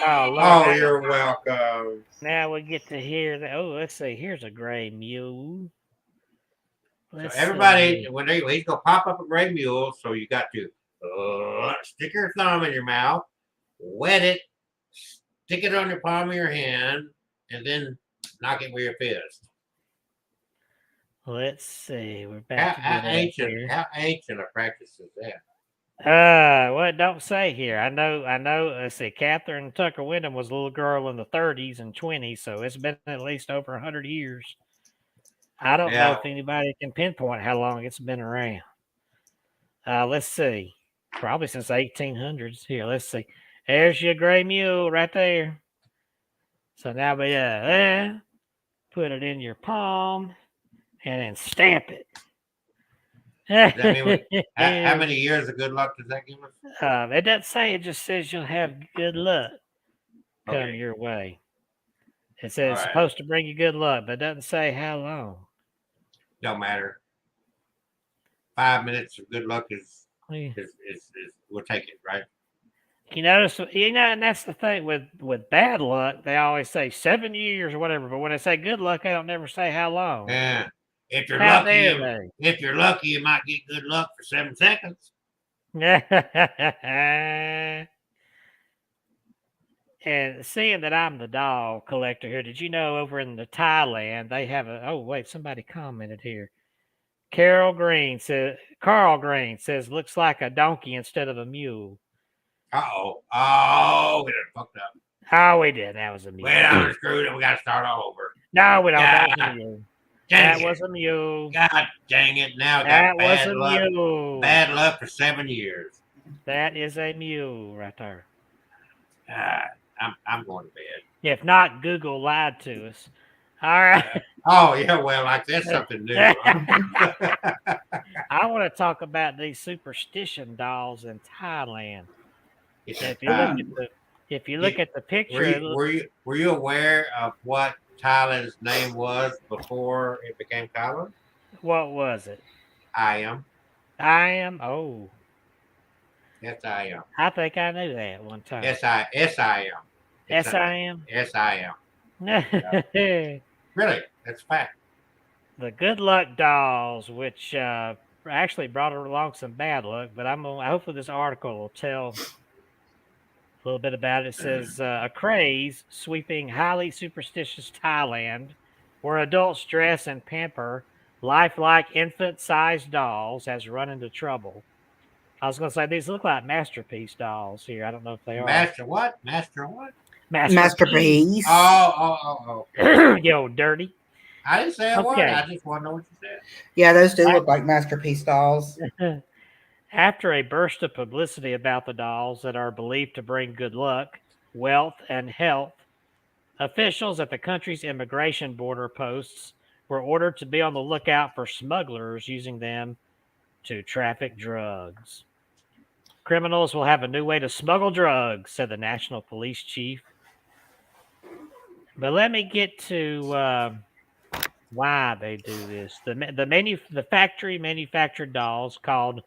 A: Oh,
B: Lord, you're welcome.
A: Now we get to hear that. Oh, let's see. Here's a gray mule.
B: So everybody, when he's gonna pop up a gray mule, so you got to stick your thumb in your mouth, wet it, stick it on your palm of your hand, and then knock it with your fist.
A: Let's see. We're back.
B: How ancient a practice is that?
A: Well, don't say here. I know. Let's see. Catherine Tucker Wyndham was a little girl in the 30s and 20s, so it's been at least over 100 years. I don't know if anybody can pinpoint how long it's been around. Let's see. Probably since 1800s. Here, let's see. There's your gray mule right there. So now we put it in your palm, and then stamp it.
B: Does that mean how many years of good luck does that give us?
A: It doesn't say. It just says you'll have good luck come
B: Okay.
A: your way. It says
B: All
A: it's
B: right.
A: supposed to bring you good luck, but it doesn't say how long.
B: Don't matter. 5 minutes of good luck is
A: Yeah.
B: we'll take it, right?
A: You notice, and that's the thing with bad luck. They always say 7 years or whatever, but when they say good luck, they don't never say how long.
B: Yeah. If you're
A: How
B: lucky,
A: dare they?
B: if you're lucky, you might get good luck for 7 seconds.
A: And seeing that I'm the doll collector here, did you know over in the Thailand they have a? Oh wait, somebody commented here. Carl Green says looks like a donkey instead of a mule.
B: Oh, we done fucked up.
A: Oh, we did. That was a mule.
B: We done screwed it. We got to start all over.
A: No, we don't. That was a mule.
B: That
A: was a mule.
B: God dang it! Now I
A: That
B: got
A: was
B: bad
A: a
B: luck.
A: mule.
B: Bad luck for 7 years.
A: That is a mule right there.
B: I'm going to bed.
A: If not, Google lied to us. All right.
B: Oh yeah, well, like that's something new.
A: I want to talk about these superstition dolls in Thailand. If you look at the picture,
B: were you aware of what Thailand's name was before it became Thailand?
A: What was it?
B: I am.
A: I am. Oh.
B: Yes, I am.
A: I think I knew that one time.
B: Yes, I am.
A: S-I-M?
B: Yes, I am.
A: Yeah.
B: Really, that's a fact.
A: The good luck dolls, which actually brought along some bad luck, but hopefully this article will tell a little bit about it. It says a craze sweeping highly superstitious Thailand, where adults dress and pamper lifelike infant-sized dolls, has run into trouble. I was going to say these look like masterpiece dolls here. I don't know if they are.
B: Master what? Master what?
C: Masterpiece.
B: Oh.
A: Yo, dirty.
B: I didn't say a word. I just want to know what you said.
C: Yeah, those do look like masterpiece dolls.
A: After a burst of publicity about the dolls that are believed to bring good luck, wealth, and health, officials at the country's immigration border posts were ordered to be on the lookout for smugglers using them to traffic drugs. Criminals will have a new way to smuggle drugs, said the national police chief. But let me get to why they do this. The factory manufactured dolls called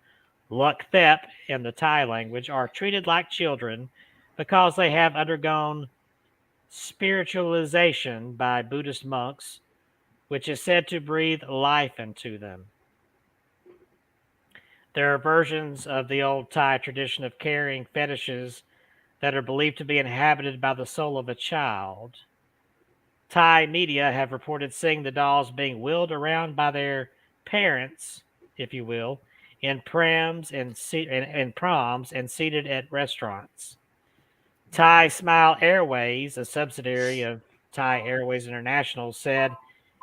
A: Luck Thep in the Thai language are treated like children because they have undergone spiritualization by Buddhist monks, which is said to breathe life into them. There are versions of the old Thai tradition of carrying fetishes that are believed to be inhabited by the soul of a child. Thai media have reported seeing the dolls being wheeled around by their parents, if you will, in proms and seated at restaurants. Thai Smile Airways, a subsidiary of Thai Airways International, said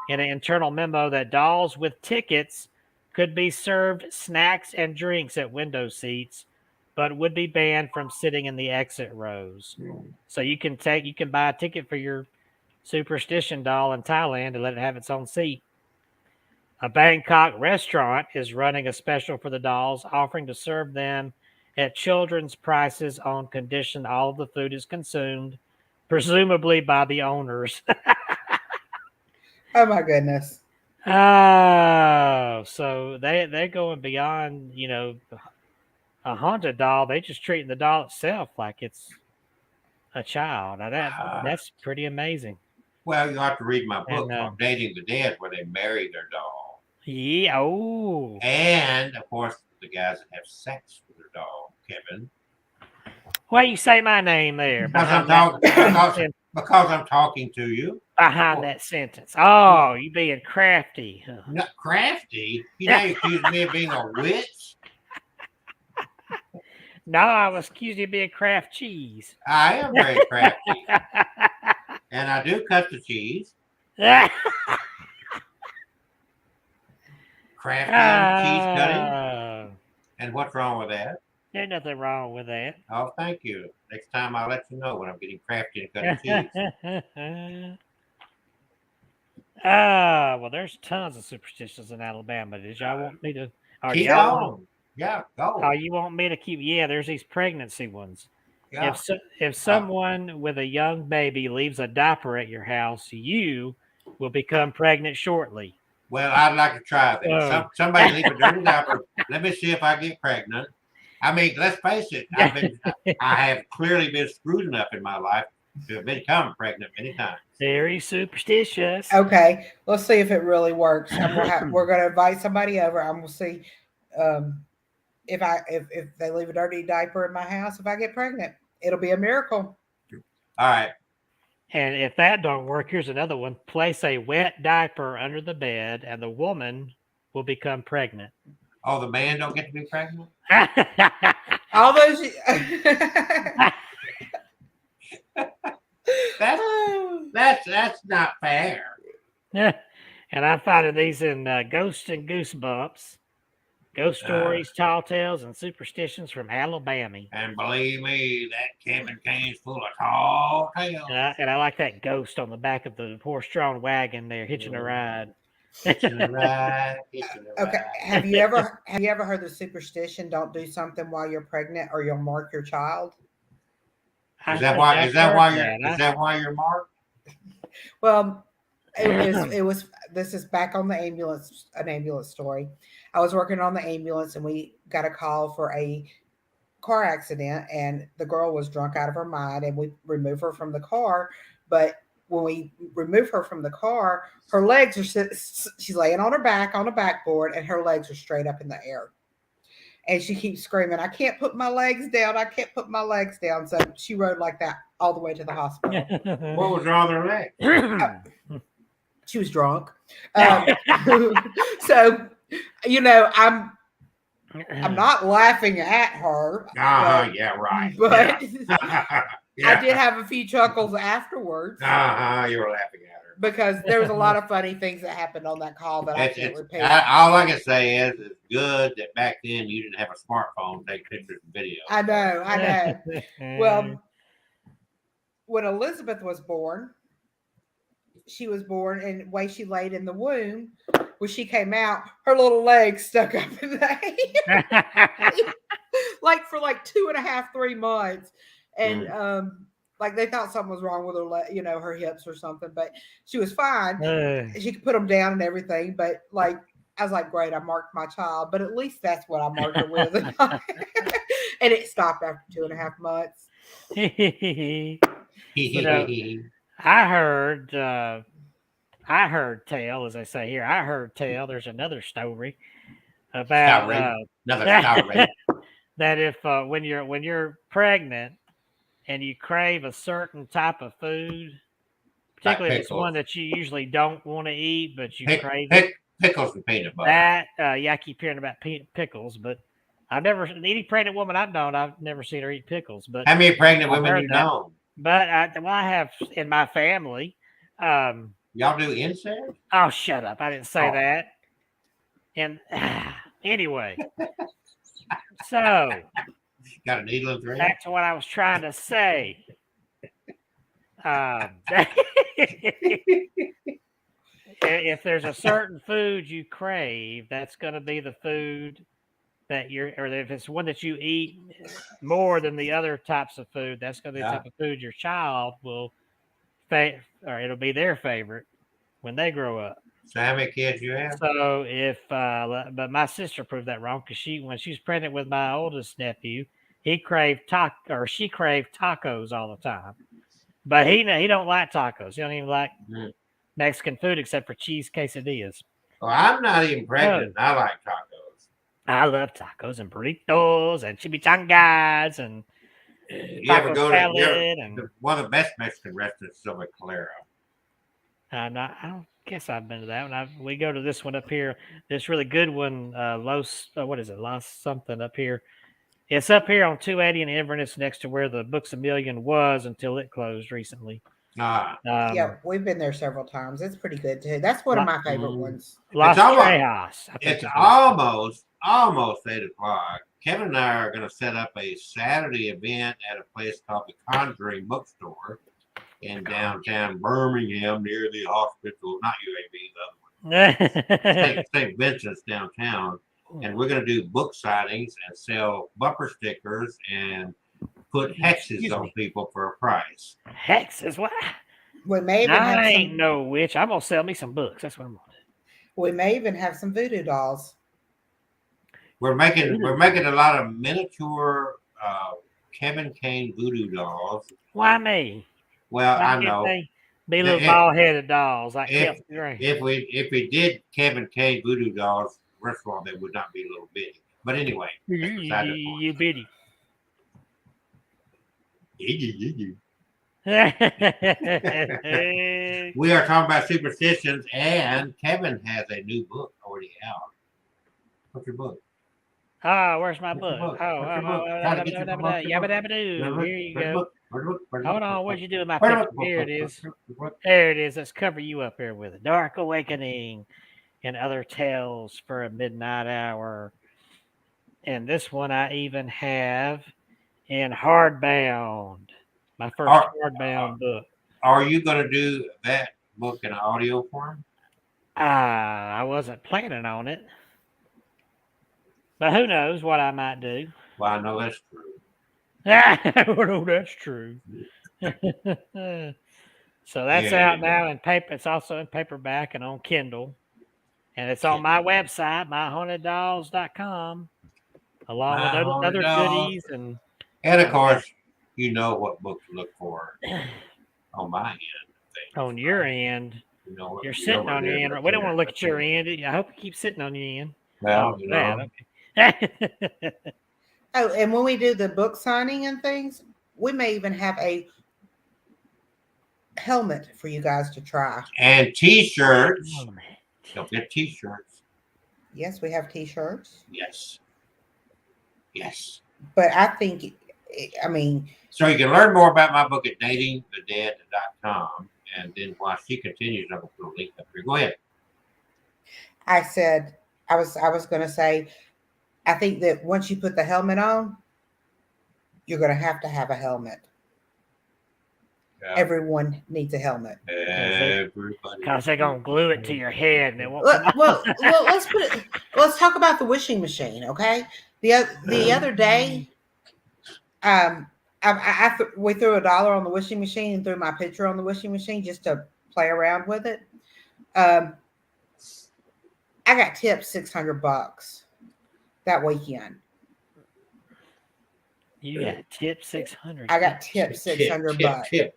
A: in an internal memo that dolls with tickets could be served snacks and drinks at window seats, but would be banned from sitting in the exit rows. So you can buy a ticket for your superstition doll in Thailand and let it have its own seat. A Bangkok restaurant is running a special for the dolls, offering to serve them at children's prices on condition all of the food is consumed, presumably by the owners.
C: Oh my goodness.
A: Oh, so they're going beyond, a haunted doll. They just treating the doll itself like it's a child. Now that's pretty amazing.
B: Well, you have to read my book called Dating the Dead, where they marry their doll.
A: Yeah. Oh.
B: And of course, the guys that have sex with their doll, Kevin.
A: Why you say my name there?
B: Because I'm talking to you.
A: Behind that sentence. Oh, you being crafty. Huh?
B: Not crafty? You know, you accuse me of being a witch?
A: No, I was accused of being craft cheese.
B: I am very crafty. And I do cut the cheese. Crafty cheese cutting. And what's wrong with that?
A: There's nothing wrong with that.
B: Oh, thank you. Next time I'll let you know when I'm getting crafty and cutting cheese.
A: Well, there's tons of superstitions in Alabama. Did y'all want me to? Or do
B: Keep
A: y'all want?
B: going. Yeah, go.
A: Oh, you want me to keep? Yeah, there's these pregnancy ones.
B: Yeah.
A: If someone with a young baby leaves a diaper at your house, you will become pregnant shortly.
B: Well, I'd like to try this.
A: Oh.
B: Somebody leave a dirty diaper. Let me see if I get pregnant. I mean, let's face it. I have clearly been screwed enough in my life to have become pregnant many times.
A: Very superstitious.
C: Okay, let's see if it really works. We're going to invite somebody over. I'm going to see if they leave a dirty diaper in my house. If I get pregnant, it'll be a miracle.
B: All right.
A: And if that don't work, here's another one. Place a wet diaper under the bed, and the woman will become pregnant.
B: Oh, the man don't get to be pregnant?
C: All those.
B: That's not fair.
A: And I found these in Ghosts and Goosebumps, Ghost Stories, Tall Tales, and Superstitions from Alabama.
B: And believe me, that Kevin Kane's full of tall tales.
A: And I like that ghost on the back of the horse-drawn wagon there, hitching a ride.
B: Hitching a ride.
C: Okay. Have you ever heard the superstition? Don't do something while you're pregnant, or you'll mark your child.
B: Is that why you're marked?
C: Well, it was. This is back on an ambulance story. I was working on the ambulance, and we got a call for a car accident, and the girl was drunk out of her mind, and we removed her from the car. But when we remove her from the car, her legs are, she's laying on her back on a backboard, and her legs are straight up in the air. And she keeps screaming, I can't put my legs down. I can't put my legs down. So she rode like that all the way to the hospital.
B: What was wrong with her legs?
C: She was drunk. So, I'm not laughing at her.
B: Yeah, right.
C: But
B: yeah.
C: I did have a few chuckles afterwards.
B: You were laughing at her.
C: Because there was a lot of funny things that happened on that call that I can't repeat.
B: All I can say is it's good that back then you didn't have a smartphone to take pictures and videos.
C: I know. Well, when Elizabeth was born, she was born, and the way she laid in the womb, when she came out, her little legs stuck up in the air. like for 2.5, 3 months. And they thought something was wrong with her, her hips or something, but she was fine. She could put them down and everything, but I was like, great, I marked my child, but at least that's what I marked her with. And it stopped after 2.5 months.
A: I heard tell, as I say here, I heard tell. There's another story about that if when you're pregnant and you crave a certain type of food, particularly if it's one that you usually don't want to eat, but you crave it.
B: Pickles and peanut butter.
A: I keep hearing about pickles, but I've never, any pregnant woman I've known, I've never seen her eat pickles. But
B: how many pregnant women you know?
A: But I have in my family.
B: Y'all do incest?
A: Oh, shut up. I didn't say that. And anyway, so
B: got a needle and thread?
A: Back to what I was trying to say. If there's a certain food you crave, that's going to be the food that or if it's one that you eat more than the other types of food, that's going to be the type of food your child will or it'll be their favorite when they grow up.
B: So how many kids you have?
A: So but my sister proved that wrong because when she was pregnant with my oldest nephew, she craved tacos all the time. But he don't like tacos. He don't even like Mexican food except for cheese quesadillas.
B: Well, I'm not even pregnant. I like tacos.
A: I love tacos and burritos and chimichangas and
B: you ever go to one of the best Mexican restaurants is over at Calero.
A: I don't guess I've been to that one. We go to this one up here. This really good one, Los something up here. It's up here on 280 in Inverness, next to where the Books A Million was until it closed recently.
C: Yeah, we've been there several times. It's pretty good too. That's one of my favorite ones.
A: Los Trejas.
B: It's almost 8 o'clock. Kevin and I are going to set up a Saturday event at a place called the Conjuring Bookstore. in downtown Birmingham near the hospital, not UAB, the other one. St. Vincent's downtown. And we're going to do book signings and sell bumper stickers and put hexes on people for a price.
A: Hexes? What?
C: We may even have
A: ain't no witch. I'm going to sell me some books. That's what I'm going to do.
C: We may even have some voodoo dolls.
B: We're making a lot of miniature Kevin Kane voodoo dolls.
A: Why me?
B: Well, I know.
A: They be little bald-headed dolls like Kelsey Gray.
B: If we did Kevin Kane voodoo dolls, first of all, they would not be little bitty. But anyway,
A: you bitty.
B: We are talking about superstitions, and Kevin has a new book already out. What's your book?
A: Oh, where's my book? Yabba dabba doo. Here you go. Hold on, what'd you do with my picture? Here it is. There it is. Let's cover you up here with a Dark Awakening and Other Tales for a Midnight Hour. And this one I even have in hardbound. My first hardbound book.
B: Are you going to do that book in audio form?
A: I wasn't planning on it. But who knows what I might do.
B: Well, I know that's true.
A: I know that's true. So that's out now in paper. It's also in paperback and on Kindle. And it's on my website, myhauntedDolls.com, along with other goodies. And
B: of course, you know what book to look for on my end.
A: On your end. You know, you're sitting on your end. We don't want to look at your end. I hope you keep sitting on your end.
B: Well, you know.
C: Oh, and when we do the book signing and things, we may even have a helmet for you guys to try.
B: And t-shirts. Don't get t-shirts.
C: Yes, we have t-shirts.
B: Yes.
C: But I think,
B: so you can learn more about my book at datingthedead.com. And then while she continues, I'm going to put a link up here. Go ahead.
C: I said, I was going to say, I think that once you put the helmet on, you're going to have a helmet. Yeah. Everyone needs a helmet.
B: Everybody.
A: Because they're going to glue it to your head. And it won't
C: well, let's talk about the wishing machine, okay? The other day, we threw $1 on the wishing machine and threw my picture on the wishing machine just to play around with it. I got tipped $600 that weekend.
A: You got tipped $600.
C: I got tipped $600.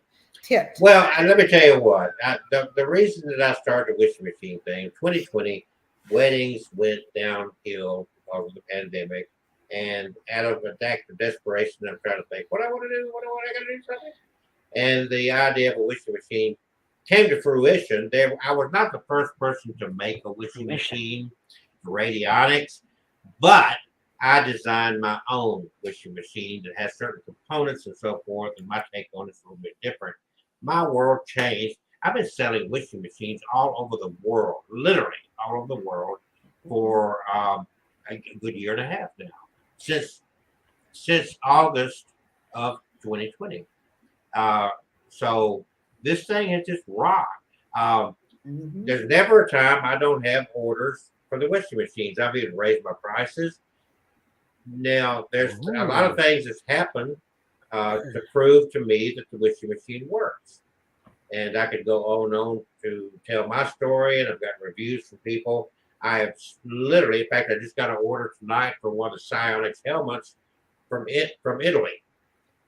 C: Tipped.
B: Well, let me tell you what. The reason that I started the wishing machine thing, 2020, weddings went downhill because of the pandemic. And out of an act of desperation, I'm trying to think, what I want to do, I got to do something. And the idea of a wishing machine came to fruition. I was not the first person to make a wishing machine for radionics, but I designed my own wishing machine that has certain components and so forth, and my take on it's a little bit different. My world changed. I've been selling wishing machines all over the world, literally all over the world, for a good year and a half now. Since August of 2020. So this thing has just rocked. There's never a time I don't have orders for the wishing machines. I've even raised my prices. Now, there's a lot of things that's happened to prove to me that the wishing machine works. And I could go on to tell my story, and I've got reviews from people. I have literally, in fact, I just got an order tonight for one of the psionics helmets from Italy.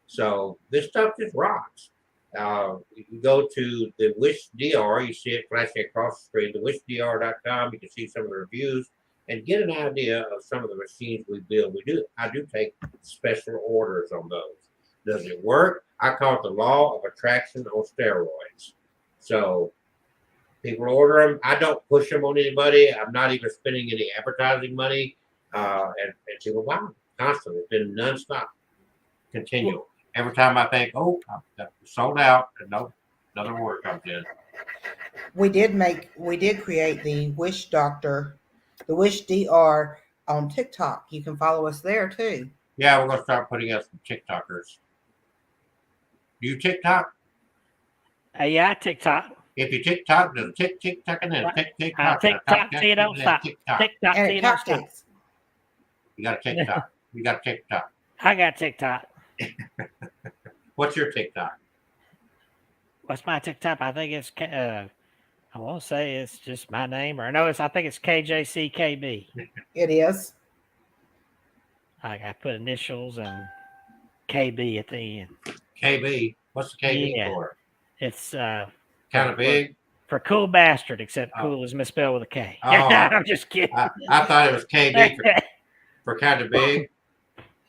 B: So this stuff just rocks. You can go to the Wish DR, you see it flashing across the screen, thewishdr.com. You can see some of the reviews and get an idea of some of the machines we build. I do take special orders on those. Does it work? I call it the law of attraction on steroids. So people order them. I don't push them on anybody. I'm not even spending any advertising money. And people buy them constantly. It's been nonstop, continual. Every time I think, I'm sold out, and no, another order comes in.
C: We did create the Wish Doctor, the Wish DR on TikTok. You can follow us there too.
B: Yeah, we're going to start putting up some TikTokers. Do you TikTok?
A: Yeah, TikTok.
B: If you TikTok, there's a tick-tick-tock and then a tick-tick-tock and a
A: TikTok till you don't stop.
B: tick-tock.
A: TikTok
C: And
A: till
C: it
A: you don't
C: talk
A: stop.
C: ticks.
B: You got a TikTok. You got a TikTok.
A: I got TikTok.
B: What's your TikTok?
A: What's my TikTok? I think it's I won't say it's just my name, or no, I think it's KJCKB.
C: It is.
A: I put initials and KB at the end.
B: KB. What's the KB for?
A: It's
B: kind of big.
A: For cool bastard, except cool is misspelled with a K.
B: Oh,
A: I'm just kidding.
B: I thought it was KB for kind of big.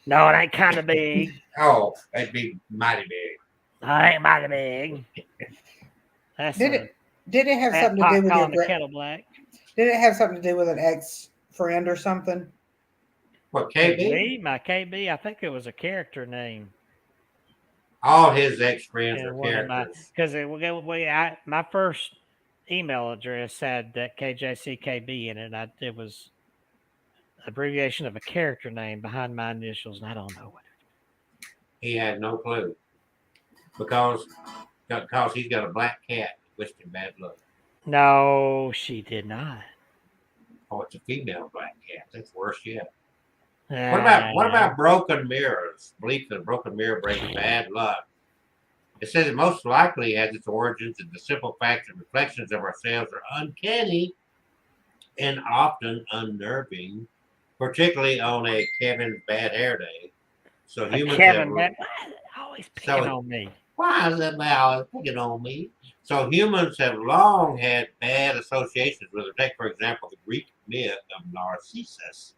A: No, it ain't kind of big.
B: Oh, that'd be mighty big.
A: I ain't mighty big.
C: Did it have something to do with your
A: kettle black?
C: Did it have something to do with an ex-friend or something?
B: What, KB?
A: My KB, I think it was a character name.
B: All his ex-friends are characters.
A: Because my first email address had that KJCKB in it. It was abbreviation of a character name behind my initials, and I don't know what it was.
B: He had no clue. Because he's got a black cat wished him bad luck.
A: No, she did not.
B: Oh, it's a female black cat. That's worse yet. What about broken mirrors? Belief that a broken mirror brings bad luck. It says it most likely has its origins in the simple fact that reflections of ourselves are uncanny and often unnerving, particularly on a Kevin's bad hair day. So humans
A: always picking on me.
B: Why is that always picking on me? So humans have long had bad associations with it. Take, for example, the Greek myth of Narcissus,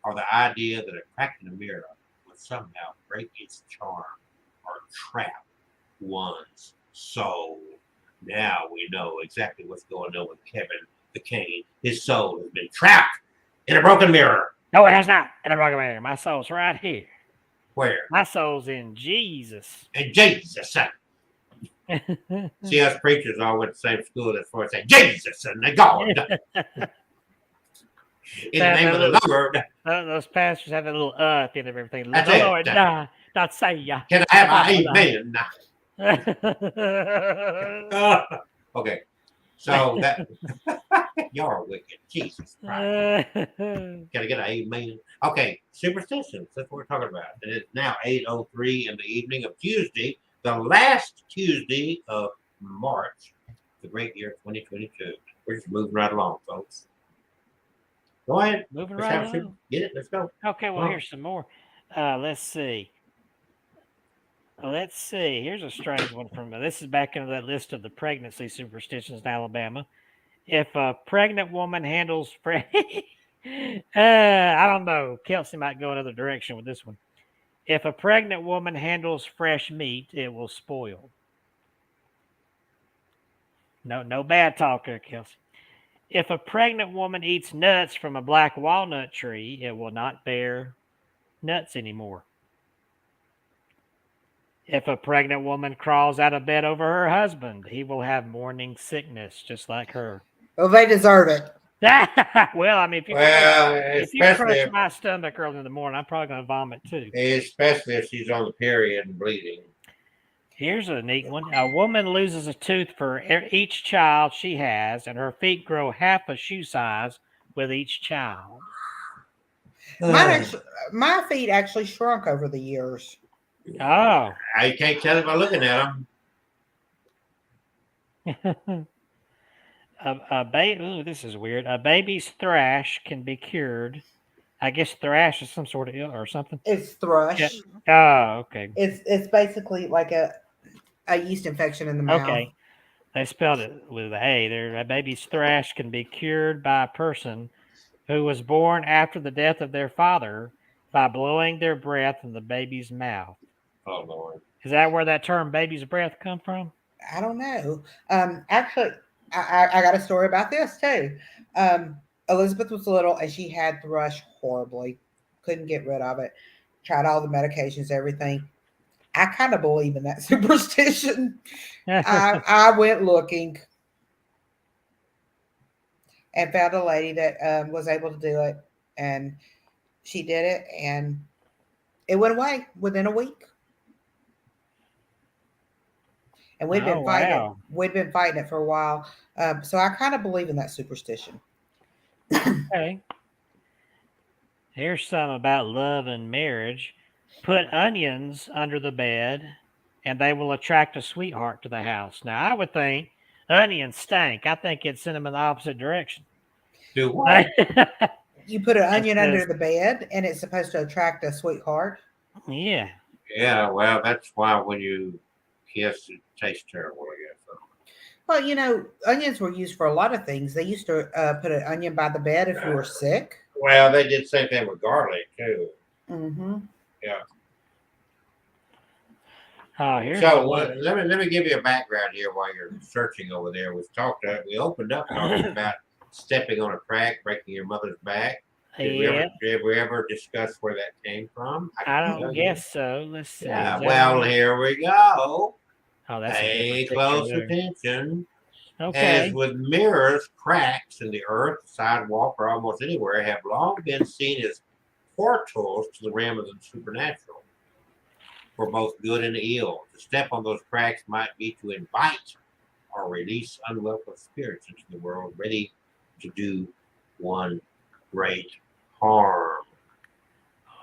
B: or the idea that a crack in the mirror would somehow break its charm or trap one's soul. Now we know exactly what's going on with Kevin the Cane. His soul has been trapped in a broken mirror.
A: No, it has not. In a broken mirror. My soul's right here.
B: Where?
A: My soul's in Jesus.
B: In Jesus. See, us preachers all went to the same school. That's why I say Jesus and the God. In the name of the Lord.
A: Those pastors have that little at the end of everything. The Lord, not say ya.
B: Can I have an amen? Okay. So that y'all are wicked. Jesus Christ. Can I get an amen? Okay. Superstitions. That's what we're talking about. And it's now 8:03 in the evening of Tuesday, the last Tuesday of March, the great year 2022. We're just moving right along, folks. Go ahead.
A: Moving right along.
B: Get it. Let's go.
A: Okay, well, here's some more. Let's see. Here's a strange one from this is back into that list of the pregnancy superstitions in Alabama. If a pregnant woman handles I don't know. Kelsey might go another direction with this one. If a pregnant woman handles fresh meat, it will spoil. No bad talk there, Kelsey. If a pregnant woman eats nuts from a black walnut tree, it will not bear nuts anymore. If a pregnant woman crawls out of bed over her husband, he will have morning sickness, just like her.
C: Well, they deserve it.
A: Well, I mean, if you crush my stomach early in the morning, I'm probably going to vomit too.
B: Especially if she's on the period and bleeding.
A: Here's a neat one. A woman loses a tooth for each child she has, and her feet grow half a shoe size with each child.
C: My feet actually shrunk over the years.
A: Oh.
B: I can't tell it by looking at them.
A: This is weird. A baby's thrush can be cured. I guess thrush is some sort of ill or something.
C: It's thrush.
A: Yeah. Oh, okay.
C: It's basically like a yeast infection in the mouth.
A: Okay. They spelled it with an A there. A baby's thrush can be cured by a person who was born after the death of their father by blowing their breath in the baby's mouth.
B: Oh, Lord.
A: Is that where that term baby's breath come from?
C: I don't know. Actually, I got a story about this too. Elizabeth was little and she had thrush horribly. Couldn't get rid of it. Tried all the medications, everything. I kind of believe in that superstition. I went looking and found a lady that was able to do it. And she did it and it went away within a week. and
A: Oh, wow.
C: We'd been fighting it for a while. So I kind of believe in that superstition.
A: Okay. Here's some about love and marriage. Put onions under the bed, and they will attract a sweetheart to the house. Now, I would think onions stink. I think it sent them in the opposite direction.
B: Do what?
C: You put an
A: It
C: onion under
A: says,
C: the bed, and it's supposed to attract a sweetheart.
A: yeah.
B: Yeah, well, that's why when you kiss, it tastes terrible, I guess.
C: Well, you know, onions were used for a lot of things. They used to put an onion by the bed if you were sick.
B: Well, they did the same thing with garlic, too.
C: Mm-hmm.
B: Yeah.
A: Oh, here's
B: So
A: one.
B: let me give you a background here while you're searching over there. We opened up talking about stepping on a crack, breaking your mother's back.
A: Yeah,
B: Did we ever discuss where that came from?
A: I
B: can tell
A: don't
B: you.
A: guess so. Let's see.
B: Yeah.
A: Is that
B: Well,
A: on?
B: here we go.
A: Oh, that's a different
B: Pay
A: picture
B: close
A: there.
B: attention. As
A: Okay.
B: with mirrors, cracks in the earth, sidewalk, or almost anywhere have long been seen as portals to the realm of the supernatural for both good and ill. To step on those cracks might be to invite or release unwelcome spirits into the world, ready to do one great harm.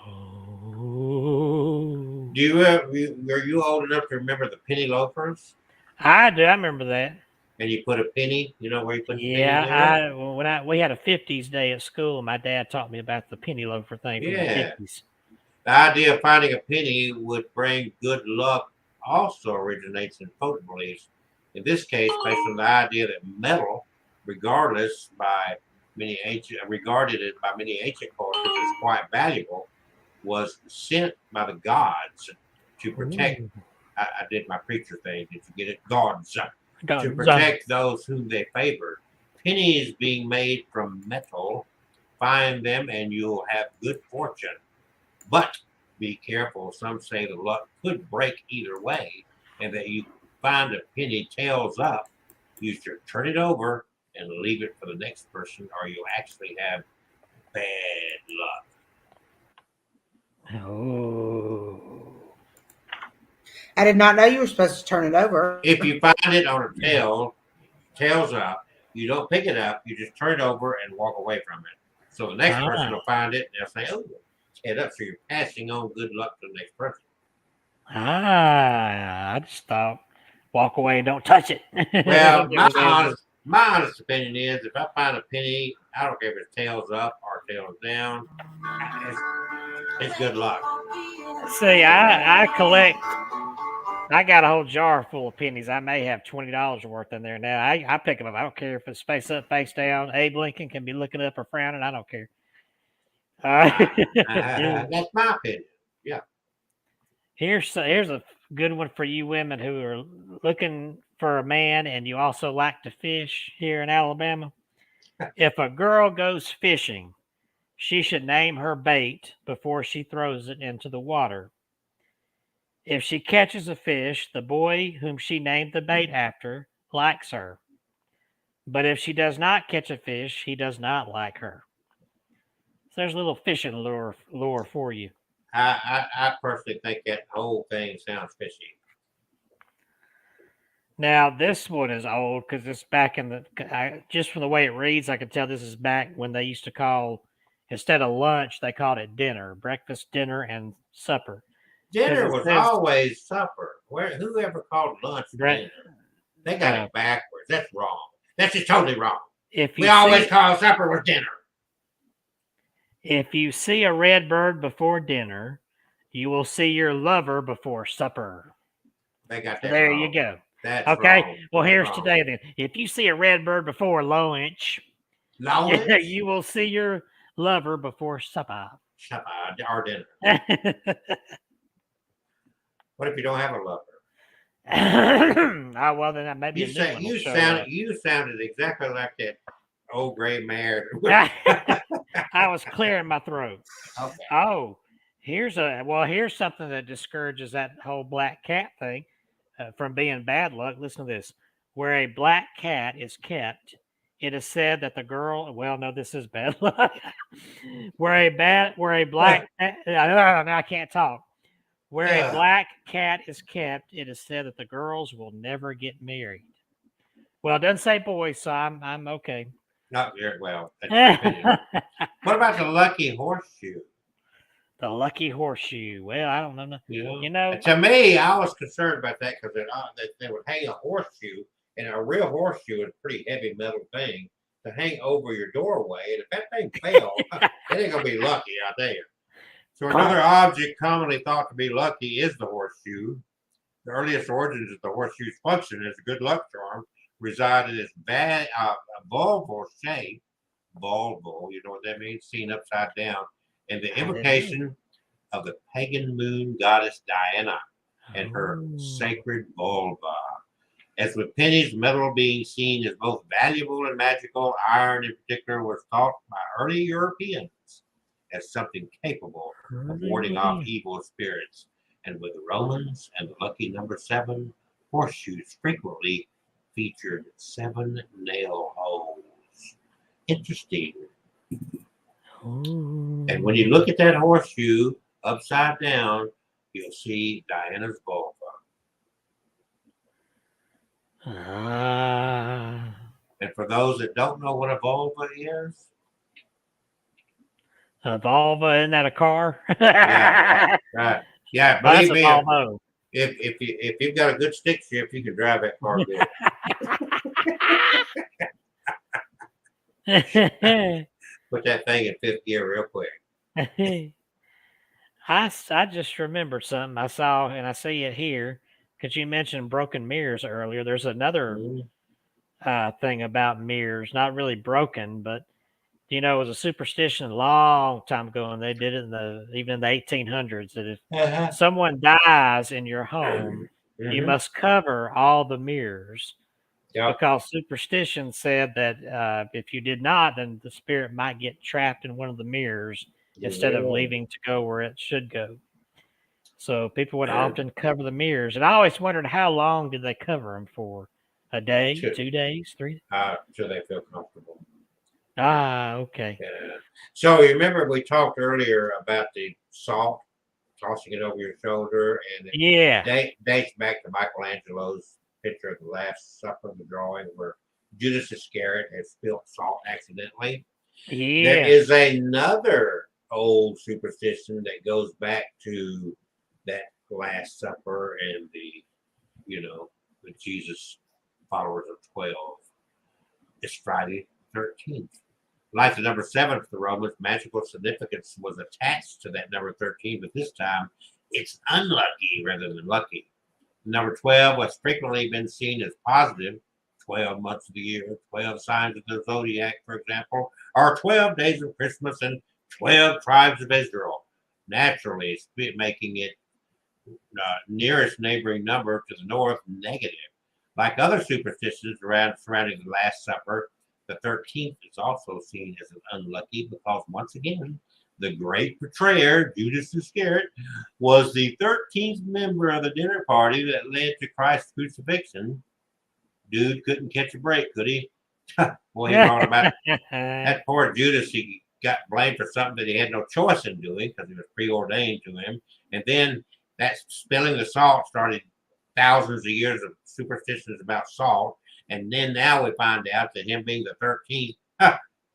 A: Oh.
B: Are you old enough to remember the penny loafers?
A: I do. I remember that.
B: And you put a penny, you know where you put the penny
A: Yeah,
B: there?
A: we had a 50s day at school, my dad taught me about the penny loafer thing from the
B: Yeah.
A: 50s.
B: The idea of finding a penny would bring good luck also originates in folk beliefs. In this case, based on the idea that metal, regarded it by many ancient cultures as quite valuable, was sent by the gods to protect.
A: Ooh.
B: I did my preacher thing. Did you get it? Gods
A: Got
B: to protect those whom they favored. Pennies being made from metal, find them and you'll have good fortune. But be careful. Some say the luck could break either way, and that you find a penny tails up, you should turn it over and leave it for the next person, or you'll actually have bad luck.
A: Oh.
C: I did not know you were supposed to turn it over.
B: If you find it on a tails up, you don't pick it up, you just turn it over and walk away from it. So the next person will find it and they'll say, oh, head up. So you're passing on good luck to the next person.
A: I just thought walk away and don't touch it.
B: Well, my honest opinion is if I find a penny, I don't care if it's tails up or tails down, it's good luck.
A: See, I collect. I got a whole jar full of pennies. I may have $20 worth in there now. I pick them up. I don't care if it's face up, face down. Abe Lincoln can be looking up or frowning. I don't care.
B: That's my opinion. Yeah.
A: Here's a good one for you women who are looking for a man and you also like to fish here in Alabama. If a girl goes fishing, she should name her bait before she throws it into the water. If she catches a fish, the boy whom she named the bait after likes her. But if she does not catch a fish, he does not like her. So there's a little fishing lure for you.
B: I personally think that whole thing sounds fishy.
A: Now, this one is old because it's back in just from the way it reads, I can tell this is back when they used to call, instead of lunch, they called it dinner, breakfast, dinner, and supper.
B: Dinner was always supper. Whoever called lunch dinner? They got it backwards. That's wrong. That's just totally wrong. We always call supper was dinner.
A: If you see a red bird before dinner, you will see your lover before supper.
B: They got that
A: there
B: wrong.
A: You go.
B: That's
A: okay.
B: Wrong.
A: Well, here's today then. If you see a red bird before lunch, you will see your lover before supper.
B: Supper or dinner. What if you don't have a lover?
A: Oh, well, then maybe
B: you sounded exactly like that old gray mare.
A: I was clearing my throat.
B: Okay.
A: Oh, here's something that discourages that whole black cat thing from being bad luck. Listen to this. Where a black cat is kept, it is said that the girl. Well, no, this is bad luck. where a black. I can't talk. Where a black cat is kept, it is said that the girls will never get married. Well, it doesn't say boys, so I'm okay.
B: Not very well. What about the lucky horseshoe?
A: The lucky horseshoe. Well, I don't know. You know,
B: to me, I was concerned about that because they would hang a horseshoe, and a real horseshoe is a pretty heavy metal thing to hang over your doorway. And if that thing fell, it ain't gonna be lucky out there. So another object commonly thought to be lucky is the horseshoe. The earliest origins of the horseshoe's function as a good luck charm reside in its vulval shape. Vulval, you know what that means? Seen upside down. And the invocation of the pagan moon goddess Diana and her sacred vulva. As with pennies, metal being seen as both valuable and magical, iron in particular was thought by early Europeans as something capable of warding off evil spirits. And with the Romans and the lucky number 7, horseshoes frequently featured 7 nail holes. Interesting. And when you look at that horseshoe upside down, you'll see Diana's vulva. And for those that don't know what a vulva is,
A: a vulva, isn't that a car?
B: Yeah, right. Yeah, believe me,
A: Volvo.
B: if you've got a good stick shift, you can drive that car good. Put that thing in 5th gear real quick.
A: I just remembered something I saw, and I see it here because you mentioned broken mirrors earlier. There's another thing about mirrors, not really broken, but you know, it was a superstition a long time ago, and they did it even in the 1800s. That if someone dies in your home, you must cover all the mirrors. Yep. Because superstition said that if you did not, then the spirit might get trapped in one of the mirrors instead of leaving to go where it should go. So people would often cover the mirrors. And I always wondered, how long did they cover them for? A day, 2 days, 3?
B: Till they feel comfortable.
A: Okay.
B: So you remember we talked earlier about the salt, tossing it over your shoulder, and it dates back to Michelangelo's picture of the Last Supper, the drawing where Judas Iscariot has spilled salt accidentally. There is another old superstition that goes back to that Last Supper and the Jesus followers of 12. It's Friday 13th. Like the number 7 for the Romans, magical significance was attached to that number 13, but this time it's unlucky rather than lucky. Number 12 has frequently been seen as positive, 12 months of the year, 12 signs of the zodiac, for example, or 12 days of Christmas and 12 tribes of Israel. Naturally, making it nearest neighboring number to the north negative. Like other superstitions surrounding the Last Supper, the 13th is also seen as an unlucky because, once again, the great betrayer, Judas Iscariot, was the 13th member of the dinner party that led to Christ's crucifixion. Dude couldn't catch a break, could he? Boy, he brought about that poor Judas. He got blamed for something that he had no choice in doing because it was preordained to him. And then that spilling the salt started thousands of years of superstitions about salt. And then now we find out that him being the 13th,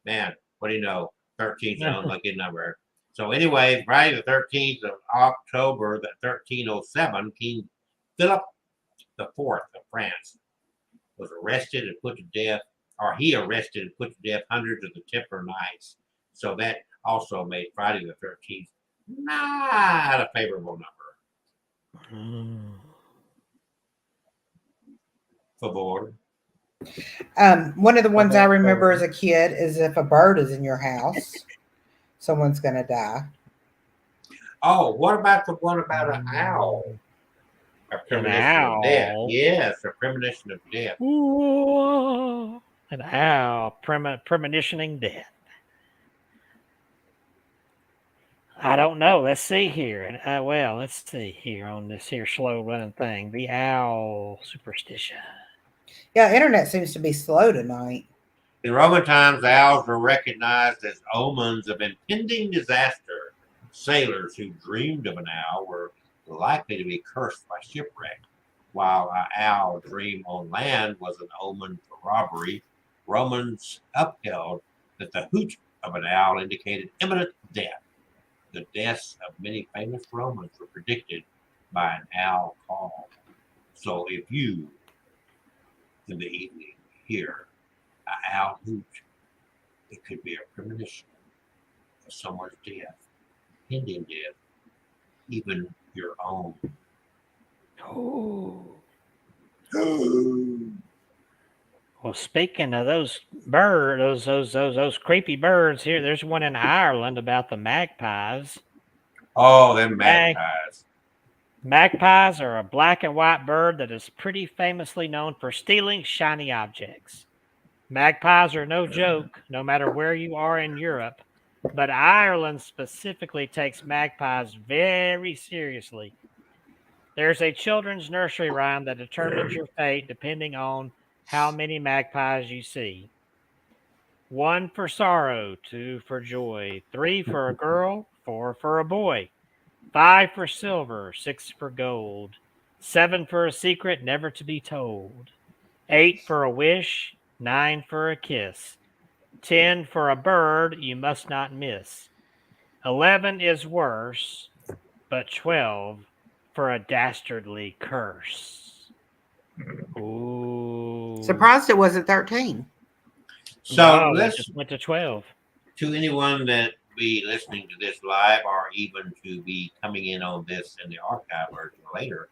B: man, what do you know? 13th is an unlucky number. So anyway, Friday the 13th of October, 1307, King Philip IV of France was arrested and put to death, or he arrested and put to death hundreds of the Templar Knights. So that also made Friday the 13th not a favorable number. Favor.
C: One of the ones I remember as a kid is if a bird is in your house, someone's going to die.
B: Oh, what about the one about an owl? A premonition of death. Yes, a premonition of death.
A: Ooh, an owl premonitioning death. I don't know. Let's see here. Let's see here on this here slow running thing. The owl superstition.
C: Yeah, internet seems to be slow tonight.
B: In Roman times, owls were recognized as omens of impending disaster. Sailors who dreamed of an owl were likely to be cursed by shipwreck, while an owl dream on land was an omen for robbery. Romans upheld that the hoot of an owl indicated imminent death. The deaths of many famous Romans were predicted by an owl call. So if you, in the evening, hear an owl hoot, it could be a premonition of someone's death, pending death, even your own.
A: Oh. Well, speaking of those birds, those creepy birds here, there's one in Ireland about the magpies.
B: Oh, them magpies.
A: Magpies are a black and white bird that is pretty famously known for stealing shiny objects. Magpies are no joke, no matter where you are in Europe, but Ireland specifically takes magpies very seriously. There's a children's nursery rhyme that determines your fate depending on how many magpies you see. 1 for sorrow, 2 for joy, 3 for a girl, 4 for a boy, 5 for silver, 6 for gold, 7 for a secret never to be told, 8 for a wish, 9 for a kiss, 10 for a bird you must not miss, 11 is worse, but 12 for a dastardly curse. Ooh.
C: Surprised it wasn't 13.
B: So
A: let's just went to 12.
B: To anyone that be listening to this live or even to be coming in on this in the archive version later,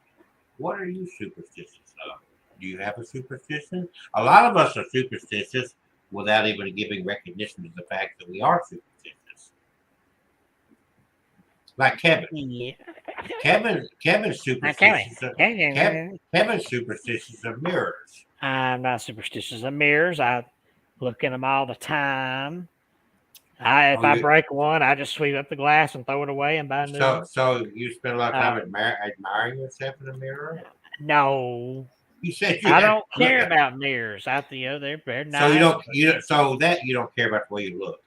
B: what are you superstitious of? Do you have a superstition? A lot of us are superstitious without even giving recognition to the fact that we are superstitious. Like Kevin.
A: Yeah.
B: Kevin's superstitious. Kevin's superstitious of mirrors.
A: I'm not superstitious of mirrors. I look in them all the time. If I break one, I just sweep up the glass and throw it away and buy a new one.
B: So you spend a lot of time admiring yourself in a mirror?
A: No.
B: You said
A: I don't care about mirrors. They're nice.
B: So you don't care about the way you look.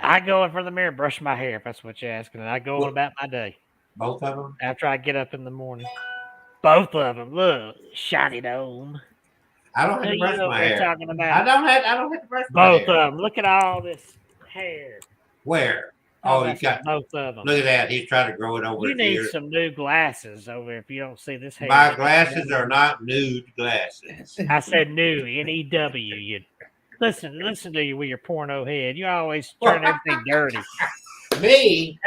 A: I go in for the mirror, brush my hair, if that's what you're asking, and I go on about my day.
B: Both of them?
A: After I get up in the morning. Both of them. Look, shiny dome.
B: I don't have to brush my hair.
A: Talking about?
B: I don't have to brush my
A: hair. Both
B: of
A: them. Look at all this hair.
B: Where? Oh, you got
A: both of them.
B: Look at that. He's trying to grow it over.
A: You need some new glasses over if you don't see this hair.
B: My glasses are not nude glasses.
A: I said new, N-E-W. You listen to you with your porno head. You always turn everything dirty.
B: Me?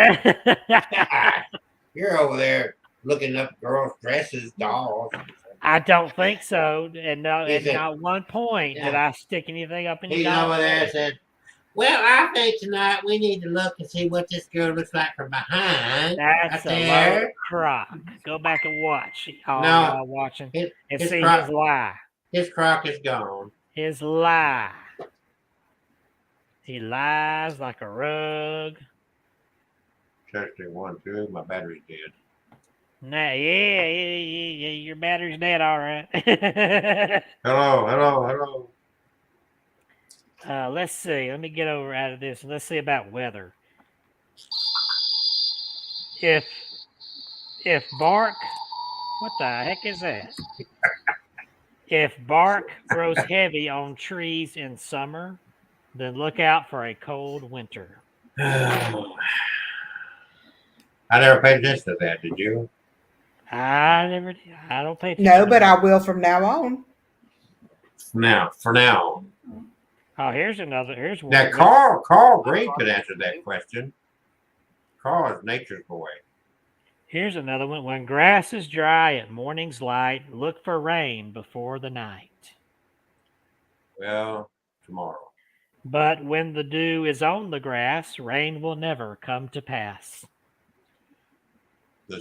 B: You're over there looking up girls' dresses, dolls.
A: I don't think so. And not one point did I stick anything up in your
B: He's over there and said, well, I think tonight we need to look and see what this girl looks like from behind.
A: That's a low crock. Go back and watch. Y'all watching and see his lie.
B: His crock is gone.
A: His lie. He lies like a rug.
B: Testing 1, 2. My battery's dead.
A: Nah, yeah, your battery's dead, all right.
B: Hello.
A: Let's see. Let me get over out of this. Let's see about weather. If bark, what the heck is that? If bark grows heavy on trees in summer, then look out for a cold winter.
B: I never paid attention to that. Did you?
A: I never did. I don't pay attention.
C: No, but I will from now on.
B: For now.
A: Oh, here's another. Here's one.
B: Now, Carl Green could answer that question. Carl is nature's boy.
A: Here's another one. When grass is dry at morning's light, look for rain before the night.
B: Well, tomorrow.
A: But when the dew is on the grass, rain will never come to pass.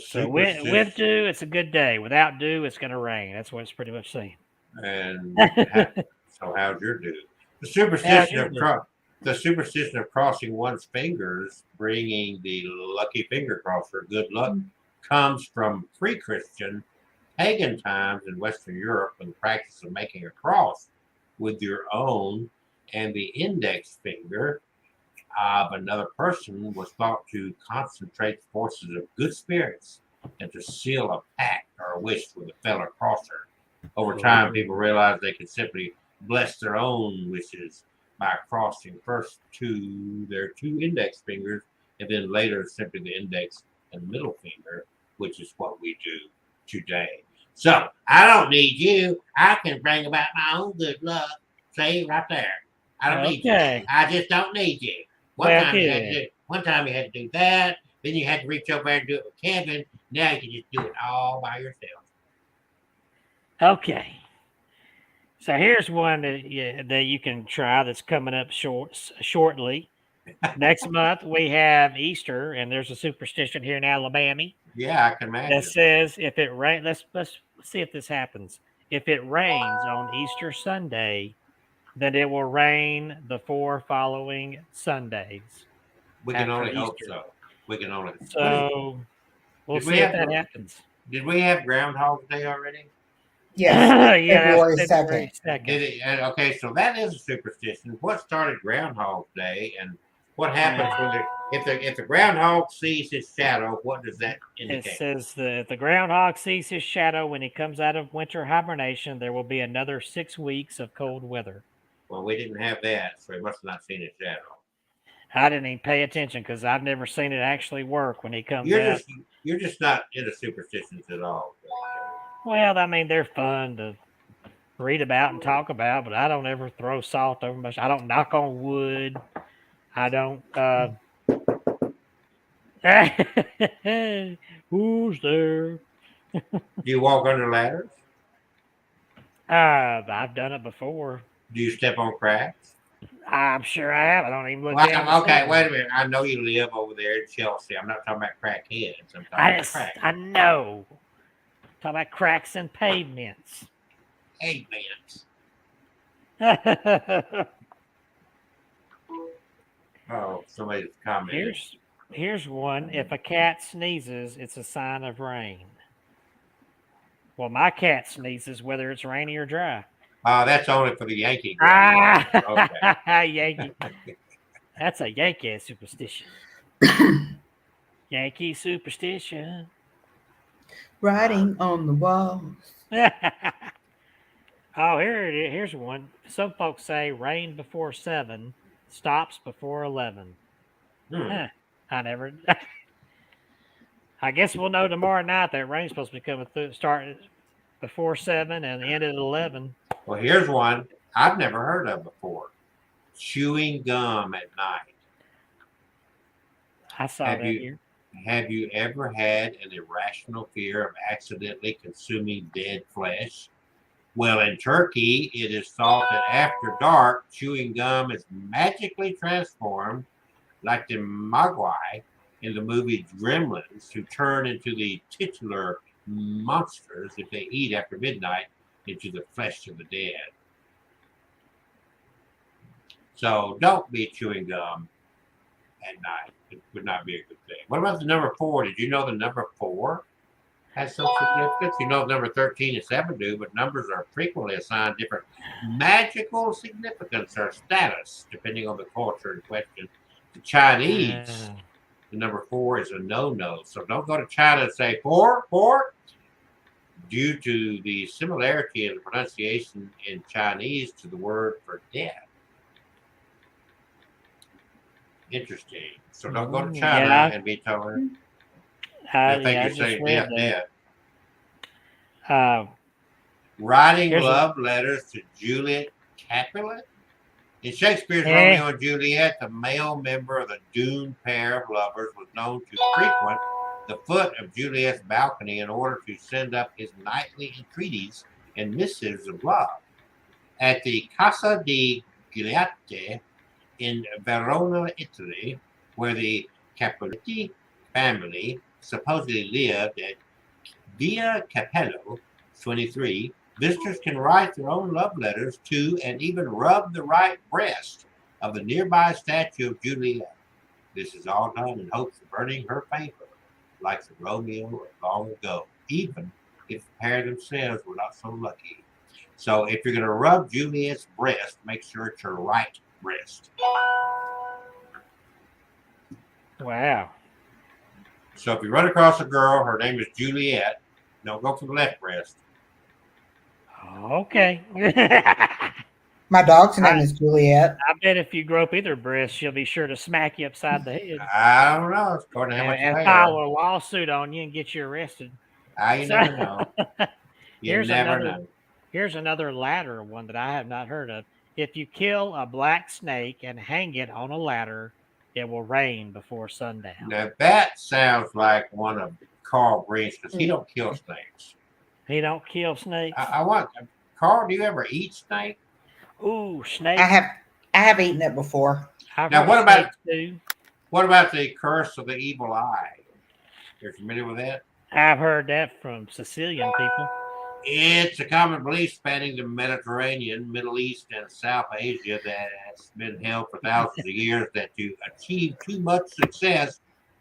A: So with dew, it's a good day. Without dew, it's going to rain. That's what it's pretty much saying.
B: And so how's your dew? The superstition of crossing one's fingers, bringing the lucky finger cross for good luck, comes from pre-Christian pagan times in Western Europe, and the practice of making a cross with your own and the index finger of another person was thought to concentrate the forces of good spirits and to seal a pact or a wish with a fellow crosser. Over time, people realized they could simply bless their own wishes by crossing first their two index fingers and then later simply the index and middle finger, which is what we do today. So I don't need you. I can bring about my own good luck. See, right there. I don't need you. I just don't need you. One time you had to do that. Then you had to reach over there and do it with Kevin. Now you can just do it all by yourself.
A: Okay. So here's one that you can try that's coming up shortly. Next month we have Easter, and there's a superstition here in Alabama.
B: Yeah, I can imagine.
A: That says if it rains, let's see if this happens. If it rains on Easter Sunday, then it will rain the 4 following Sundays.
B: We can only hope so. We can only.
A: So we'll see if that happens.
B: Did we have Groundhog Day already?
C: Yes.
A: Yeah,
C: February 2nd.
B: Did it? Okay, so that is a superstition. What started Groundhog Day, and what happens if the groundhog sees his shadow? What does that indicate?
A: It says if the groundhog sees his shadow when he comes out of winter hibernation, there will be another 6 weeks of cold weather.
B: Well, we didn't have that, so he must have not seen his shadow.
A: I didn't even pay attention because I've never seen it actually work when he comes out.
B: You're just not into superstitions at all.
A: Well, I mean, they're fun to read about and talk about, but I don't ever throw salt over my. I don't knock on wood. I don't. Who's there?
B: Do you walk under ladders?
A: I've done it before.
B: Do you step on cracks?
A: I'm sure I have. I don't even look down.
B: Okay, wait a minute. I know you live over there in Chelsea. I'm not talking about crackheads. I'm talking about cracks.
A: I know. I'm talking about cracks and pavements.
B: Pavements. Oh, somebody's commenting.
A: Here's one. If a cat sneezes, it's a sign of rain. Well, my cat sneezes whether it's rainy or dry.
B: That's only for the Yankee.
A: Okay. Yankee. That's a Yankee superstition. Yankee superstition.
C: Writing on the walls.
A: Oh, here's one. Some folks say rain before 7, stops before 11. I never. I guess we'll know tomorrow night that rain's supposed to be coming through, starting before 7 and end at 11.
B: Well, here's one I've never heard of before: chewing gum at night.
A: I saw that here.
B: Have you ever had an irrational fear of accidentally consuming dead flesh? Well, in Turkey, it is thought that after dark, chewing gum is magically transformed, like the Mogwai in the movie Gremlins, who turn into the titular monsters if they eat after midnight into the flesh of the dead. So don't be chewing gum at night. It would not be a good thing. What about the number 4? Did you know the number 4 has some significance? You know number 13 and 7 do, but numbers are frequently assigned different magical significance or status depending on the culture in question. The Chinese, the number 4 is a no-no. So don't go to China and say 4, 4. Due to the similarity in the pronunciation in Chinese to the word for death. Interesting. So don't go to China and be told. I think you're saying death. Writing love letters to Juliet Capulet. In Shakespeare's Romeo and Juliet, the male member of the doomed pair of lovers was known to frequent the foot of Juliet's balcony in order to send up his nightly entreaties and missives of love. At the Casa di Giletti in Verona, Italy, where the Capuletti family supposedly lived at Via Capello 23, visitors can write their own love letters to and even rub the right breast of a nearby statue of Juliet. This is all done in hopes of earning her favor, like the Romeo of long ago, even if the pair themselves were not so lucky. So if you're going to rub Juliet's breast, make sure it's your right breast.
A: Wow.
B: So if you run across a girl, her name is Juliet. Don't go for the left breast.
A: Okay.
C: My dog's name is Juliet.
A: I bet if you grope either breast, she'll be sure to smack you upside the head.
B: I don't know. It's according to how much you
A: And
B: pay
A: file
B: her.
A: a lawsuit on you and get you arrested.
B: You never know. You never know.
A: Here's another ladder one that I have not heard of. If you kill a black snake and hang it on a ladder, it will rain before sundown.
B: Now that sounds like one of Carl Breen's because he don't kill snakes.
A: He don't kill snakes.
B: Carl. Do you ever eat snake?
A: Ooh, snake.
C: I have eaten it before.
B: Now what about the curse of the evil eye? You're familiar with that?
A: I've heard that from Sicilian people.
B: It's a common belief spanning the Mediterranean, Middle East, and South Asia that has been held for thousands of years that to achieve too much success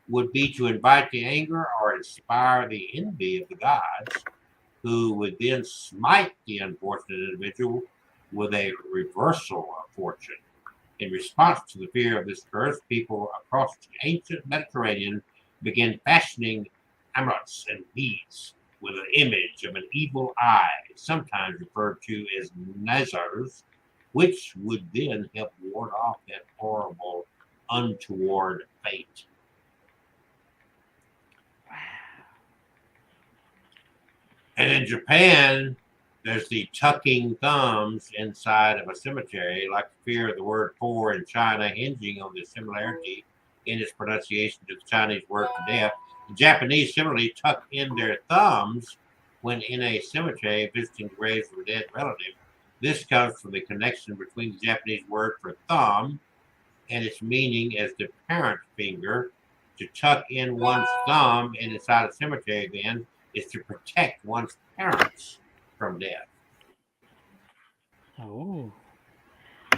B: would be to invite the anger or inspire the envy of the gods, who would then smite the unfortunate individual with a reversal of fortune. In response to the fear of this curse, people across the ancient Mediterranean began fashioning amulets and beads with an image of an evil eye, sometimes referred to as nazars, which would then help ward off that horrible, untoward fate. And in Japan, there's the tucking thumbs inside of a cemetery, like the fear of the word for in China, hinging on the similarity in its pronunciation to the Chinese word for death. The Japanese similarly tuck in their thumbs when in a cemetery visiting the graves of a dead relative. This comes from the connection between the Japanese word for thumb and its meaning as the parent finger. To tuck in one's thumb inside a cemetery then is to protect one's parents from death.
A: Oh.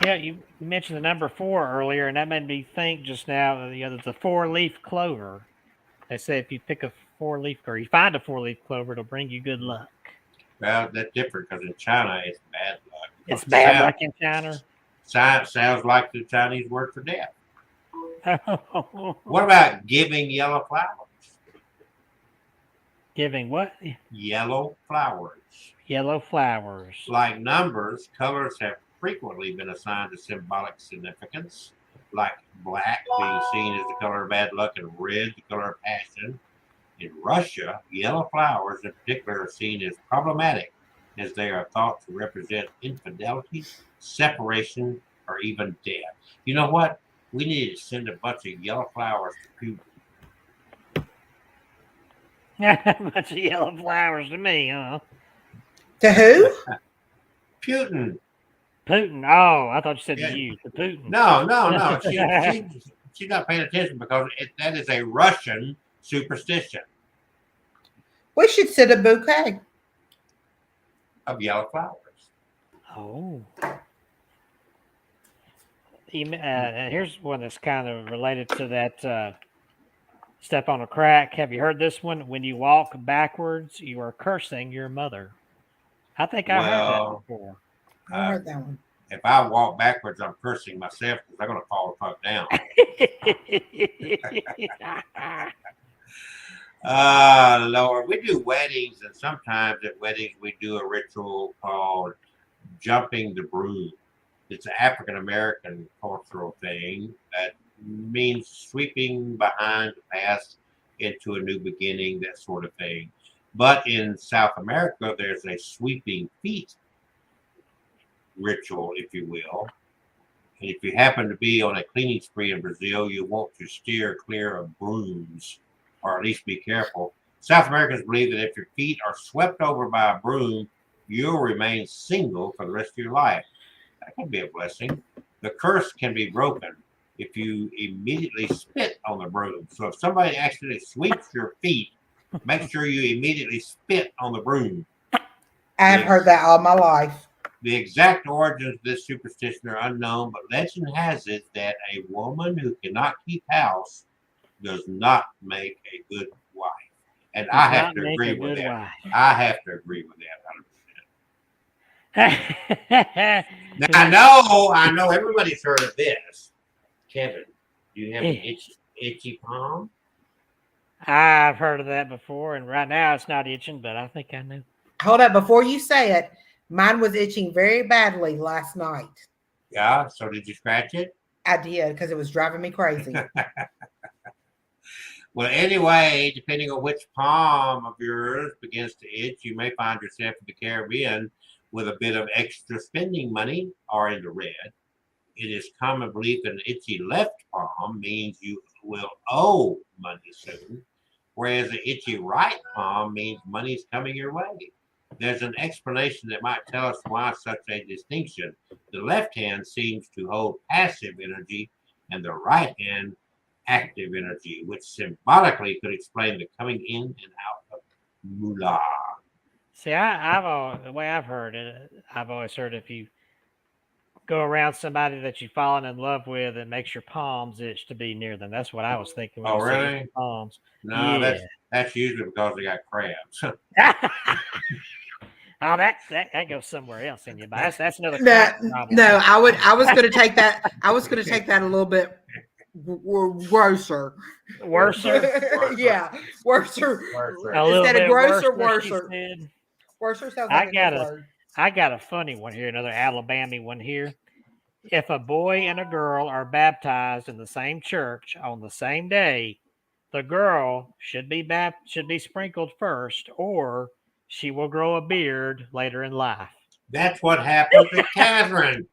A: Yeah, you mentioned the number 4 earlier, and that made me think just now, the 4-leaf clover. They say if you pick a 4-leaf, or you find a 4-leaf clover, it'll bring you good luck.
B: Well, that's different because in China, it's bad luck.
A: It's bad luck in China?
B: Sounds like the Chinese word for death. What about giving yellow flowers?
A: Giving what?
B: Yellow flowers.
A: Yellow flowers.
B: Like numbers, colors have frequently been assigned a symbolic significance, like black being seen as the color of bad luck and red the color of passion. In Russia, yellow flowers in particular are seen as problematic, as they are thought to represent infidelity, separation, or even death. You know what? We need to send a bunch of yellow flowers to Putin.
A: A bunch of yellow flowers to me, huh?
C: To who?
B: Putin.
A: Putin. Oh, I thought you said you. To Putin.
B: No. She's not paying attention because that is a Russian superstition.
C: We should send a bouquet
B: of yellow flowers.
A: Oh. Here's one that's kind of related to that step on a crack. Have you heard this one? When you walk backwards, you are cursing your mother. I think I heard that before.
C: I heard that one.
B: If I walk backwards, I'm cursing myself because I'm going to fall the fuck down. Lord, we do weddings, and sometimes at weddings we do a ritual called jumping the broom. It's an African American cultural thing that means sweeping behind the past into a new beginning, that sort of thing. But in South America, there's a sweeping feet ritual, if you will. And if you happen to be on a cleaning spree in Brazil, you want to steer clear of brooms, or at least be careful. South Americans believe that if your feet are swept over by a broom, you'll remain single for the rest of your life. That can be a blessing. The curse can be broken if you immediately spit on the broom. So if somebody actually sweeps your feet, make sure you immediately spit on the broom.
C: I've heard that all my life.
B: The exact origins of this superstition are unknown, but legend has it that a woman who cannot keep house does not make a good wife. And I have to agree with that. I have to agree with that 100%. Now, I know everybody's heard of this. Kevin, do you have an itchy palm?
A: I've heard of that before, and right now it's not itching, but I think I knew.
C: Hold up, before you say it, mine was itching very badly last night.
B: Yeah. So did you scratch it?
C: I did because it was driving me crazy.
B: Well, anyway, depending on which palm of yours begins to itch, you may find yourself in the Caribbean with a bit of extra spending money or in the red. It is common belief that an itchy left palm means you will owe money soon, whereas an itchy right palm means money's coming your way. There's an explanation that might tell us why such a distinction. The left hand seems to hold passive energy, and the right hand active energy, which symbolically could explain the coming in and out of moolah.
A: See, the way I've heard it, I've always heard if you go around somebody that you've fallen in love with, it makes your palms itch to be near them. That's what I was thinking when
B: Oh,
A: you said
B: really?
A: palms.
B: No,
A: Yeah.
B: that's usually because they got crabs.
A: Oh, that goes somewhere else in you. But that's another
C: No,
A: problem.
C: no, I was going to take that. I was going to take that a little bit grosser.
A: Worser.
C: Yeah, worser.
B: Worser.
A: A little
C: Instead of
A: bit
C: grosser,
A: worse, she
C: worser.
A: said.
C: Worser sounds like a good word.
A: I got a funny one here, another Alabama one here. If a boy and a girl are baptized in the same church on the same day, the girl should be sprinkled first, or she will grow a beard later in life.
B: That's what happened to Catherine.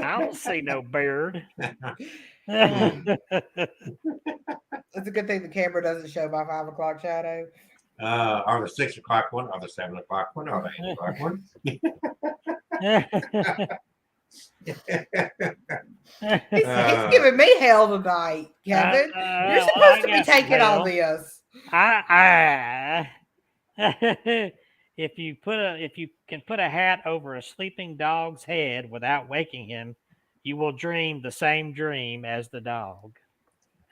A: I don't see no beard.
C: It's a good thing the camera doesn't show my 5 o'clock shadow.
B: Or the 6 o'clock one, or the 7 o'clock one, or the 8 o'clock one.
C: He's giving me hell tonight, Kevin. You're supposed to be taking all this.
A: If you can put a hat over a sleeping dog's head without waking him, you will dream the same dream as the dog.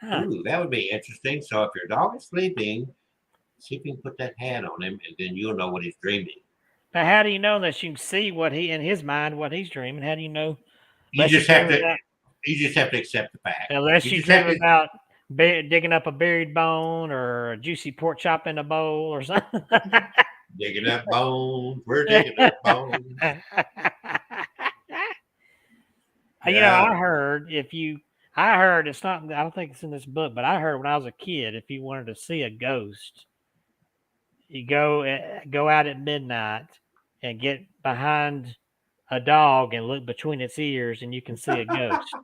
B: Huh. Ooh, that would be interesting. So if your dog is sleeping, see if you can put that hat on him, and then you'll know what he's dreaming.
A: But how do you know that you can see what in his mind what he's dreaming? How do you know?
B: You just have to accept the fact.
A: Unless you dream about digging up a buried bone or a juicy pork chop in a bowl or something.
B: Digging up bones. We're digging up bones.
A: I heard it's not, I don't think it's in this book, but I heard when I was a kid, if you wanted to see a ghost, you go out at midnight and get behind a dog and look between its ears, and you can see a ghost.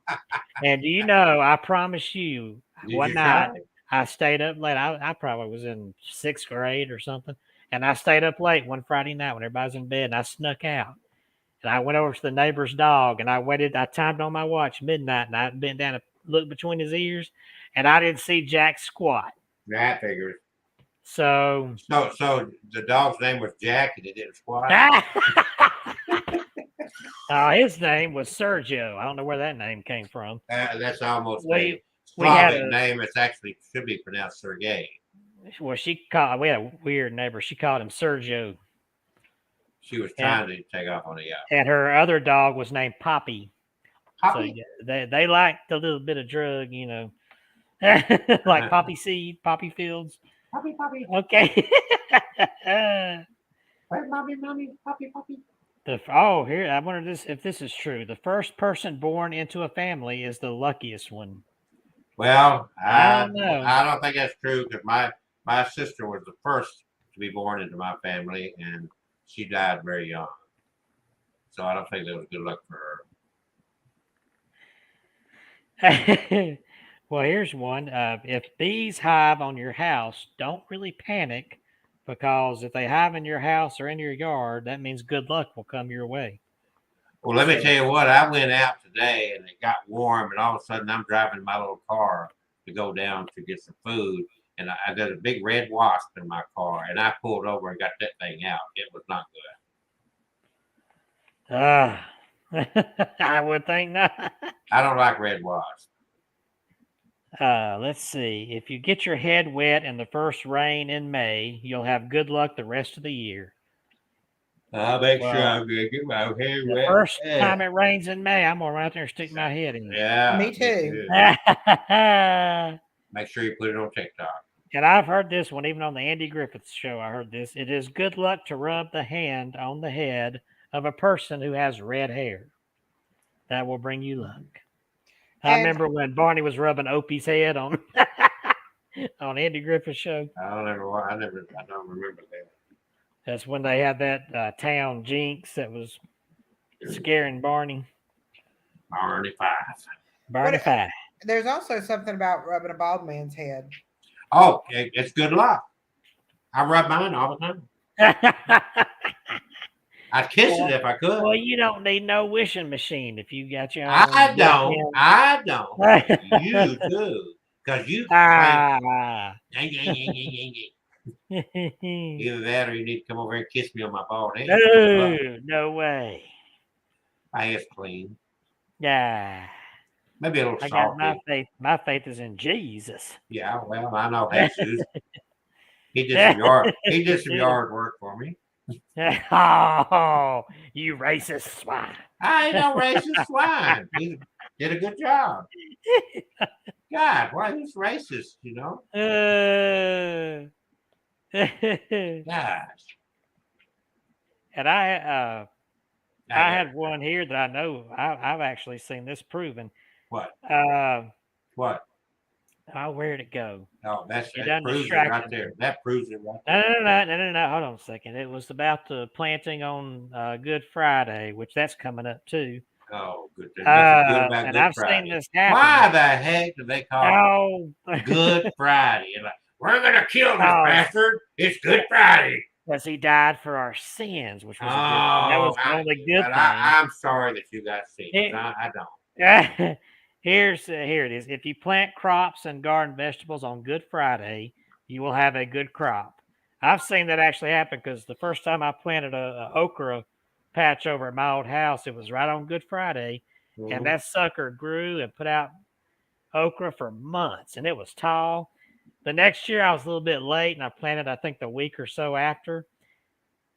A: And do you know, I promise you, one night I stayed up late. I probably was in 6th grade or something. And I stayed up late one Friday night when everybody's in bed, and I snuck out. And I went over to the neighbor's dog, and I timed on my watch midnight, and I bent down and looked between his ears, and I didn't see jack squat.
B: That figures.
A: So
B: the dog's name was Jack, and it didn't squat.
A: His name was Sergio. I don't know where that name came from.
B: That's almost a Slavic name. It's actually should be pronounced Sergey.
A: Well, we had a weird neighbor. She called him Sergio.
B: She was trying to take off on the yacht.
A: And her other dog was named Poppy.
B: Poppy?
A: So they liked a little bit of drug, like poppy seed, poppy fields.
B: Poppy.
A: Okay.
B: Where's mommy, poppy.
A: Here, I wonder if this is true. The first person born into a family is the luckiest one.
B: Well, I don't think that's true because my sister was the first to be born into my family, and she died very young. So I don't think that was good luck for
A: her. Well, here's one. If bees hive on your house, don't really panic, because if they hive in your house or in your yard, that means good luck will come your way.
B: Well, let me tell you what. I went out today, and it got warm, and all of a sudden I'm driving my little car to go down to get some food, and there's a big red wasp in my car, and I pulled over and got that thing out. It was not
A: good. I would think not.
B: I don't like red wasps.
A: Let's see. If you get your head wet in the first rain in May, you'll have good luck the rest of the year.
B: I'll make sure
A: Well,
B: I'm gonna get my head
A: the
B: wet.
A: first
B: Yeah.
A: time it rains in May, I'm gonna run out there and stick my head in.
B: Yeah,
C: Me too.
A: And
B: Make sure you put it on TikTok.
A: I've heard this one even on the Andy Griffith show. I heard this. It is good luck to rub the hand on the head of a person who has red hair. That will bring you luck. I
C: And
A: remember when Barney was rubbing Opie's head on on Andy Griffith's show.
B: I don't remember that.
A: That's when they had that town jinx that was scaring Barney.
B: Barney Five.
A: Barney Five.
C: there's also something about rubbing a bald man's head.
B: Oh, it's good luck. I rub mine all the time. I'd kiss it if I could.
A: Well, you don't need no wishing machine if you got your own.
B: I don't. You do. Because you
A: Ah.
B: either that or you need to come over and kiss me on my bald head.
A: No, no way.
B: My hair's clean.
A: Yeah.
B: Maybe a little
A: I
B: salty.
A: got my faith. My faith is in Jesus.
B: Yeah, well, I know Jesus. He did some yard work for me.
A: Oh, you racist swine.
B: I ain't no racist swine. He did a good job. God, why he's racist, you know? Gosh.
A: And I had one here that I know I've actually seen this proven.
B: What?
A: What? Oh, where'd it go?
B: Oh, that
A: proves
B: it right there. That proves it right there.
A: No. Hold on a second. It was about the planting on Good Friday, which that's coming up too.
B: Oh, good. There's nothing good about Good
A: I've
B: Friday.
A: seen this happen.
B: Why the heck do they call it Good Friday? Like, we're gonna kill this bastard. It's Good Friday.
A: Because he died for our sins, which was that was the only good thing.
B: I'm sorry that you got sins. I don't.
A: Here it is. If you plant crops and garden vegetables on Good Friday, you will have a good crop. I've seen that actually happen because the first time I planted a okra patch over at my old house, it was right on Good Friday, and that sucker grew and put out okra for months, and it was tall. The next year, I was a little bit late, and I planted, I think, the week or so after.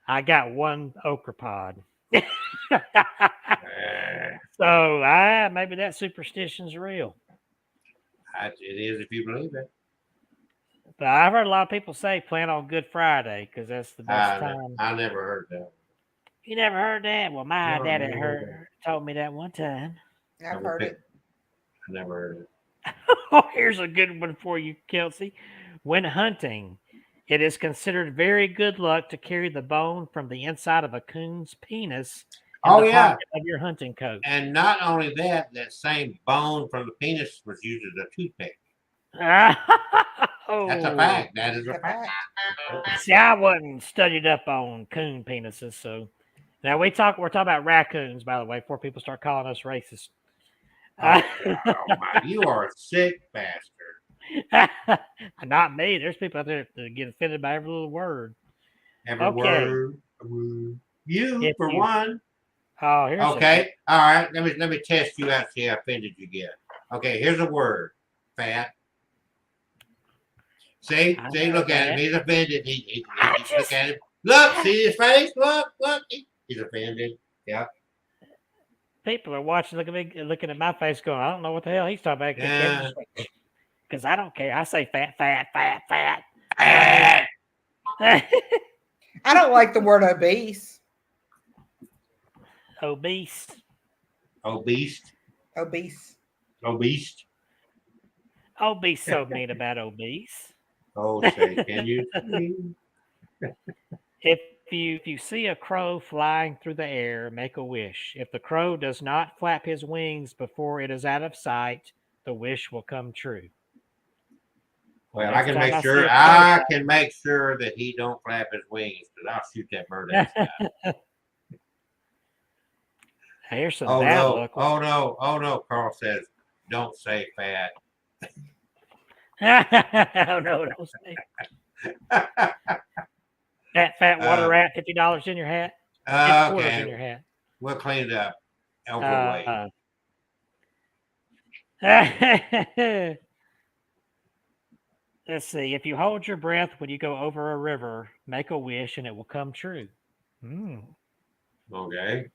A: I got one okra pod. So maybe that superstition's real.
B: It is if you believe it.
A: But I've heard a lot of people say plant on Good Friday because that's the best time.
B: I never heard that.
A: You never heard that? Well, my daddy told me that one time.
C: I've heard it.
B: I never heard it.
A: Oh, here's a good one for you, Kelsey. When hunting, it is considered very good luck to carry the bone from the inside of a coon's penis in the pocket of your hunting coat.
B: And not only that same bone from the penis was used as a toothpick.
A: Oh,
B: that's a fact. That is a fact.
A: See, I wasn't studied up on coon penises, so now we're talking about raccoons, by the way, before people start calling us racist.
B: Oh my, you are a sick bastard.
A: Not me. There's people out there that get offended by every little word.
B: Every word. You, for one.
A: Oh, here's
B: okay. All right. Let me test you out, see how offended you get. Okay, here's a word. Fat. See, look at him. He's offended. He look at him. Look, see his face. Look. He's offended. Yeah.
A: People are watching, looking at my face, going, "I don't know what the hell he's talking about."
B: Yeah.
A: Because I don't care. I say fat.
C: I don't like the word obese.
A: Obese.
B: Don't be
A: so mean about obese.
B: Oh, say, can you?
A: If you see a crow flying through the air, make a wish. If the crow does not flap his wings before it is out of sight, the wish will come true.
B: Well, I can make sure that he don't flap his wings, because I'll shoot that bird out.
A: Here's some
B: bad luck. Oh no, Carl says, don't say fat.
A: Oh no, don't say fat water rat, $50 in your hat.
B: Okay.
A: In your hat.
B: We'll clean it up. Overweight.
A: Let's see. If you hold your breath when you go over a river, make a wish and it will come true.
B: Okay.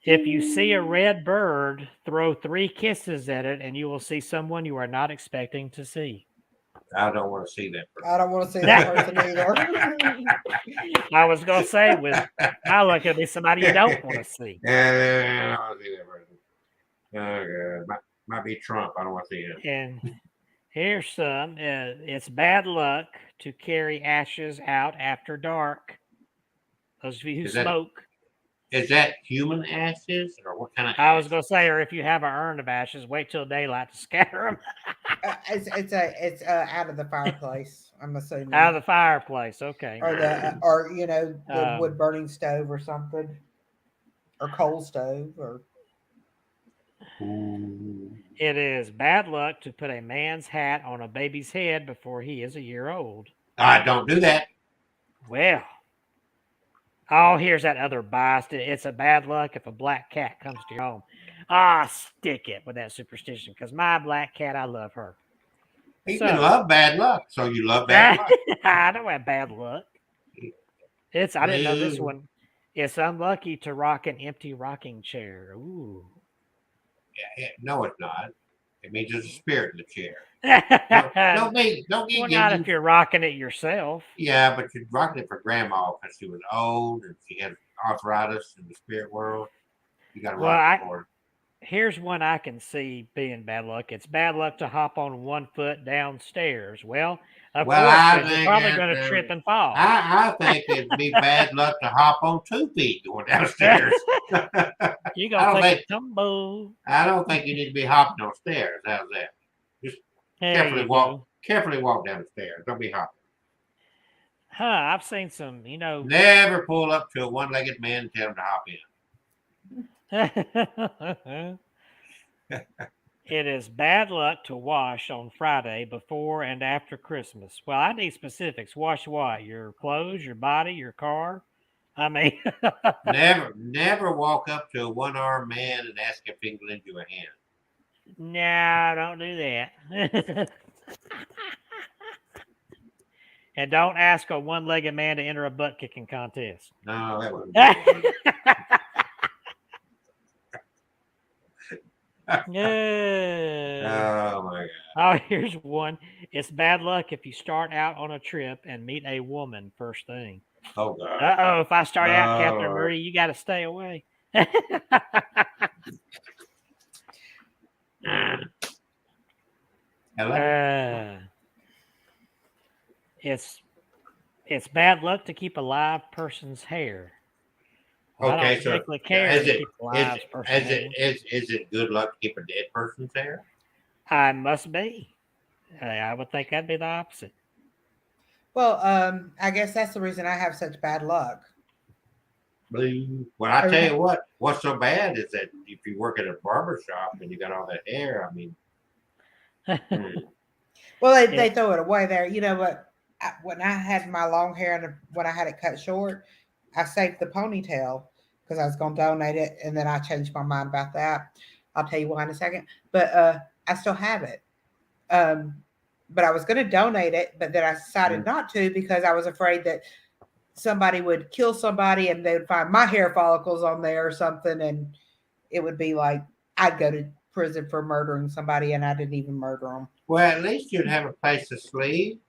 A: If you see a red bird, throw 3 kisses at it, and you will see someone you are not expecting to see.
B: I don't want to see that person.
C: I don't want to see that person either.
A: I was gonna say, with my luck, it'll be somebody you don't want to see.
B: I don't want to see that person. Might be Trump. I don't want to see him.
A: And here's some. It's bad luck to carry ashes out after dark. Those of you who smoke.
B: Is that human ashes or what kind of?
A: I was gonna say, or if you have an urn of ashes, wait till daylight to scatter them.
C: It's out of the fireplace. I'm assuming
A: Out of the fireplace. Okay.
C: or the wood burning stove or something, or coal stove or.
A: It is bad luck to put a man's hat on a baby's head before he is a year old.
B: I don't do that.
A: Well, oh, here's that other bias. It's a bad luck if a black cat comes to your home. Stick it with that superstition, because my black cat, I love her.
B: You love bad luck, so you love bad luck.
A: I don't have bad luck. I didn't know this one. It's unlucky to rock an empty rocking chair. Ooh.
B: Yeah, no, it's not. It means there's a spirit in the chair. Don't
A: well, not if you're rocking it yourself.
B: Yeah, but you're rocking it for grandma because she was old and she had arthritis in the spirit world. You got to rock it for her.
A: Here's one I can see being bad luck. It's bad luck to hop on 1 foot downstairs. Well, of course, you're probably going to trip and fall.
B: I think it'd be bad luck to hop on 2 feet going downstairs.
A: You're going to take a tumble.
B: I don't think you need to be hopping on stairs. How's that? Just carefully walk down the stairs. Don't be hopping.
A: I've seen some,
B: Never pull up to a one-legged man and tell him to hop in.
A: It is bad luck to wash on Friday before and after Christmas. Well, I need specifics. Wash what? Your clothes, your body, your car? I mean,
B: never walk up to a one-armed man and ask if he can lend you a hand.
A: No, don't do that. And don't ask a one-legged man to enter a butt-kicking contest.
B: No, that wouldn't
A: Yeah.
B: Oh my God.
A: Oh, here's one. It's bad luck if you start out on a trip and meet a woman first thing.
B: Oh God.
A: Uh-oh, if I start out, Captain Marie, you got to stay away.
B: Hello?
A: It's bad luck to keep a live person's hair. Well,
B: okay,
A: I don't particularly care to keep a live person's hair.
B: Is it good luck to keep a dead person's hair?
A: I must be. I would think that'd be the opposite.
C: Well, I guess that's the reason I have such bad luck.
B: Well, I tell you what's so bad is that if you work at a barber shop and you got all that hair, I mean.
C: Well, they throw it away there. You know what? When I had my long hair and when I had it cut short, I saved the ponytail because I was going to donate it, and then I changed my mind about that. I'll tell you why in a second. But I still have it. But I was going to donate it, but then I decided not to because I was afraid that somebody would kill somebody and they would find my hair follicles on there or something, and it would be like I'd go to prison for murdering somebody, and I didn't even murder them.
B: Well, at least you'd have a place to sleep.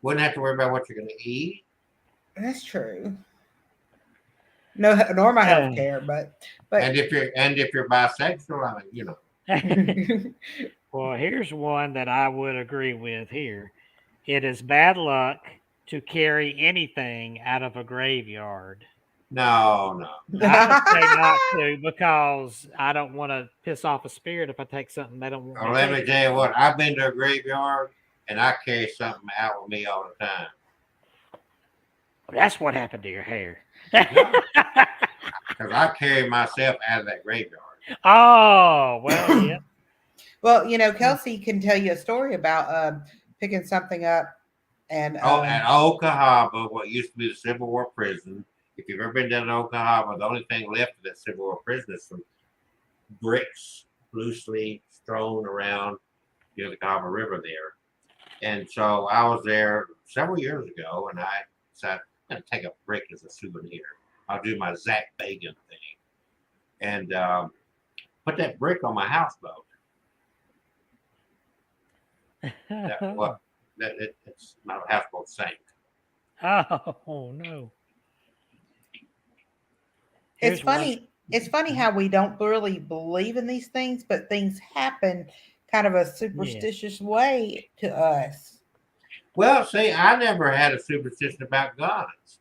B: Wouldn't have to worry about what you're going to eat.
C: That's true. No, nor my health care, but
B: and if you're bisexual, I mean, you know.
A: Well, here's one that I would agree with here. It is bad luck to carry anything out of a graveyard.
B: No.
A: I would say not to, because I don't want to piss off a spirit if I take something they don't want.
B: Oh, let me tell you what, I've been to a graveyard and I carry something out with me all the time.
A: That's what happened to your hair.
B: Because I carry myself out of that graveyard.
A: Oh, well, yeah.
C: Well, you know, Kelsey can tell you a story about picking something up. And
B: at Oklahoma, what used to be the Civil War prison. If you've ever been down to Oklahoma, the only thing left of that Civil War prison is some bricks loosely strewn around the Oklahoma River there. And so I was there several years ago, and I decided, I'm gonna take a brick as a souvenir. I'll do my Zach Bagan thing, and put that brick on my houseboat. It's my houseboat sank.
A: Oh no!
C: It's funny. It's funny how we don't really believe in these things, but things happen kind of a superstitious way to us.
B: Well, see, I never had a superstition about guns,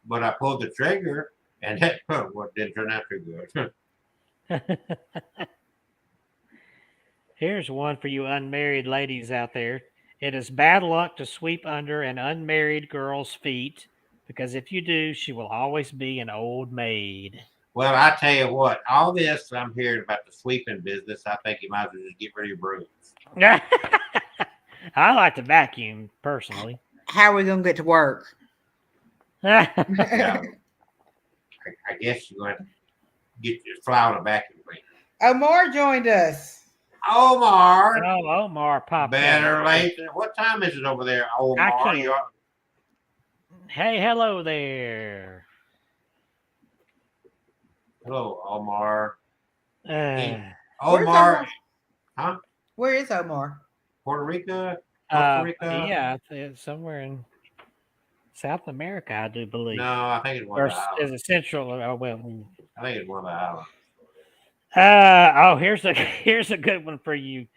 B: but I pulled the trigger, and that didn't turn out too good.
A: Here's one for you unmarried ladies out there. It is bad luck to sweep under an unmarried girl's feet because if you do, she will always be an old maid.
B: Well, I tell you what, all this I'm hearing about the sweeping business, I think you might as well just get rid of your brooms.
A: I like to vacuum personally.
C: How are we gonna get to work?
B: Yeah, I guess you're going to get your fly on a vacuum cleaner.
C: Omar joined us.
B: Omar.
A: Oh, Omar popped
B: Better
A: up.
B: late. What time is it over there, Omar?
A: Hey, hello there.
B: Hello, Omar.
C: Omar.
B: Huh?
C: Where is Omar?
B: Puerto Rico? Costa Rica?
A: Yeah, it's somewhere in South America, I do believe.
B: No, I think it's one of the islands.
A: Is it Central?
B: I think it's one of the islands.
A: Here's a good one for you.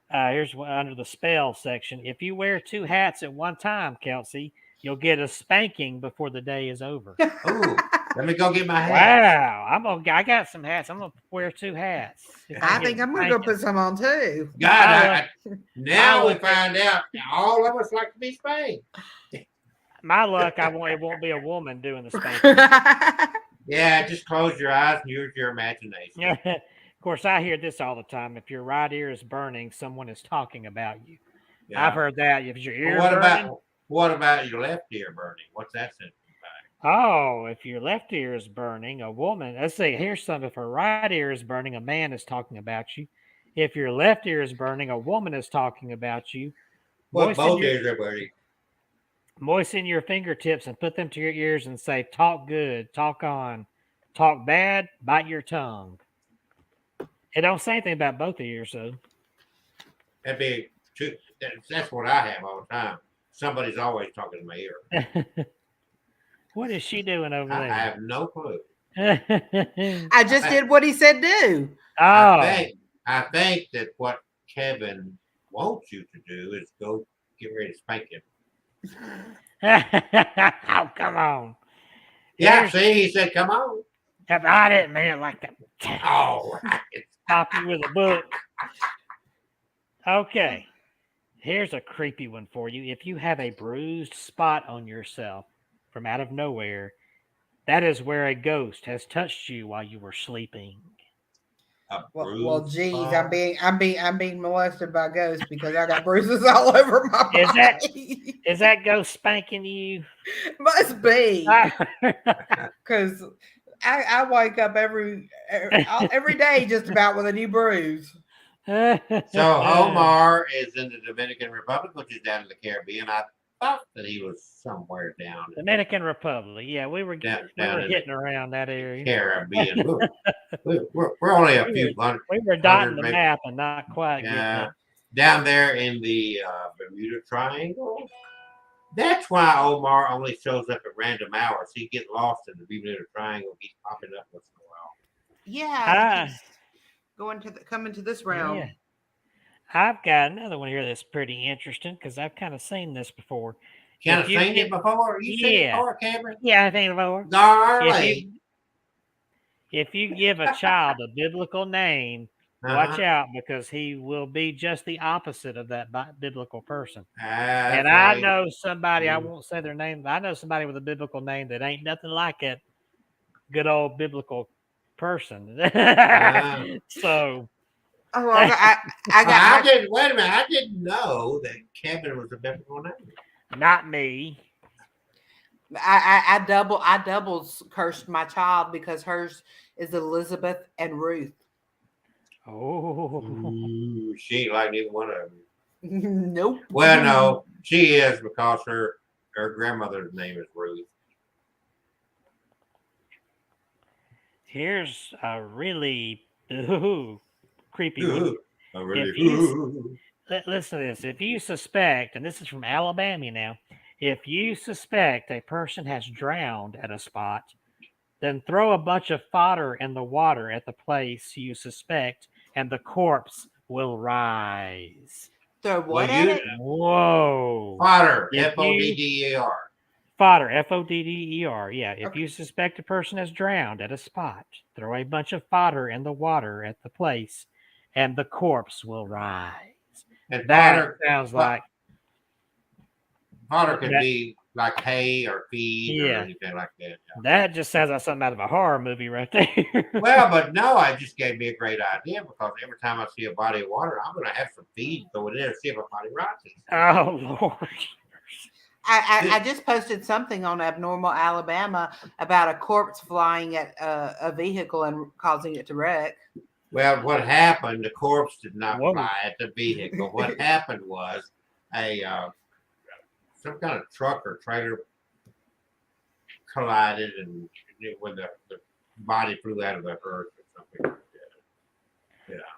A: Here's one under the spell section. If you wear two hats at one time, Kelsey, you'll get a spanking before the day is over.
B: Ooh, let me go get my hat.
A: Wow, I got some hats. I'm gonna wear two hats.
C: I think I'm gonna go put some on too.
B: God, now we find out all of us like to be spanked.
A: My luck, it won't be a woman doing the spanking.
B: Yeah, just close your eyes and use your imagination.
A: Of course, I hear this all the time. If your right ear is burning, someone is talking about you. Yeah. I've heard that. If your ear
B: what about your left ear burning? What's that sentence about?
A: Oh, if your left ear is burning, a woman. Let's see. Here's something. If her right ear is burning, a man is talking about you. If your left ear is burning, a woman is talking about you.
B: Well, both ears are burning.
A: Moisten your fingertips and put them to your ears and say, talk good, talk on, talk bad, bite your tongue. It don't say anything about both ears, though.
B: That'd be true. That's what I have all the time. Somebody's always talking to my ear.
A: What is she doing over there?
B: I have no clue.
C: I just did what he said do.
A: Oh.
B: I think that what Kevin wants you to do is go get ready to spank him.
A: Oh, come on.
B: Yeah, see, he said, come on.
A: I didn't mean it like that.
B: Oh, right.
A: Pop you with a book. Okay. Here's a creepy one for you. If you have a bruised spot on yourself from out of nowhere, that is where a ghost has touched you while you were sleeping.
C: Well, geez, I'm being molested by ghosts because I got bruises all over my body.
A: Is that ghost spanking you?
C: Must be, because I wake up every day just about with a new bruise.
B: So Omar is in the Dominican Republic, which is down in the Caribbean. I thought that he was somewhere down in
A: Dominican Republic. Yeah, we were hitting around that area.
B: Caribbean. we're only a few hundred.
A: We were dotting the map and not quite.
B: Down there in the Bermuda Triangle. That's why Omar only shows up at random hours. He gets lost in the Bermuda Triangle. He's popping up once in a while.
C: Yeah. Coming to this realm. Yeah.
A: I've got another one here that's pretty interesting because I've kind of seen this before.
B: Kind of seen it before? You seen it before, Cameron?
A: Yeah, I've seen it before.
B: Darling.
A: If you give a child a biblical name, watch out because he will be just the opposite of that biblical person. And I know somebody, I won't say their name, but I know somebody with a biblical name that ain't nothing like that good old biblical person. So.
C: Oh, I
B: didn't. Wait a minute! I didn't know that Kevin was a biblical name.
A: Not me.
C: I double cursed my child because hers is Elizabeth and Ruth.
A: Oh,
B: she ain't like neither one of them.
C: Nope.
B: Well, no, she is because her grandmother's name is Ruth,
A: Here's a really creepy one.
B: Ooh,
A: If you listen to this, if you suspect, and this is from Alabama now, if you suspect a person has drowned at a spot, then throw a bunch of fodder in the water at the place you suspect, and the corpse will rise.
C: Throw
B: Well,
C: what at it?
A: Whoa.
B: Fodder,
A: If you
B: Fodder.
A: fodder, Fodder. Yeah. If
C: Okay.
A: you suspect a person has drowned at a spot, throw a bunch of fodder in the water at the place, and the corpse will rise.
B: And
A: That
B: fodder,
A: sounds like
B: fodder could
A: that.
B: be like hay or feed or
A: Yeah,
B: anything like that. Yeah.
A: that just sounds like something out of a horror movie right there.
B: Well, but no, it just gave me a great idea because every time I see a body of water, I'm going to have some feed go in there and see if a body rises.
A: Oh Lord.
C: I just posted something on Abnormal Alabama about a corpse flying at a vehicle and causing it to wreck.
B: Well, what happened? The corpse did not
A: Whoa.
B: fly at the vehicle. What happened was a some kind of truck or trailer collided, and when the body flew out of the earth or something like that. Yeah.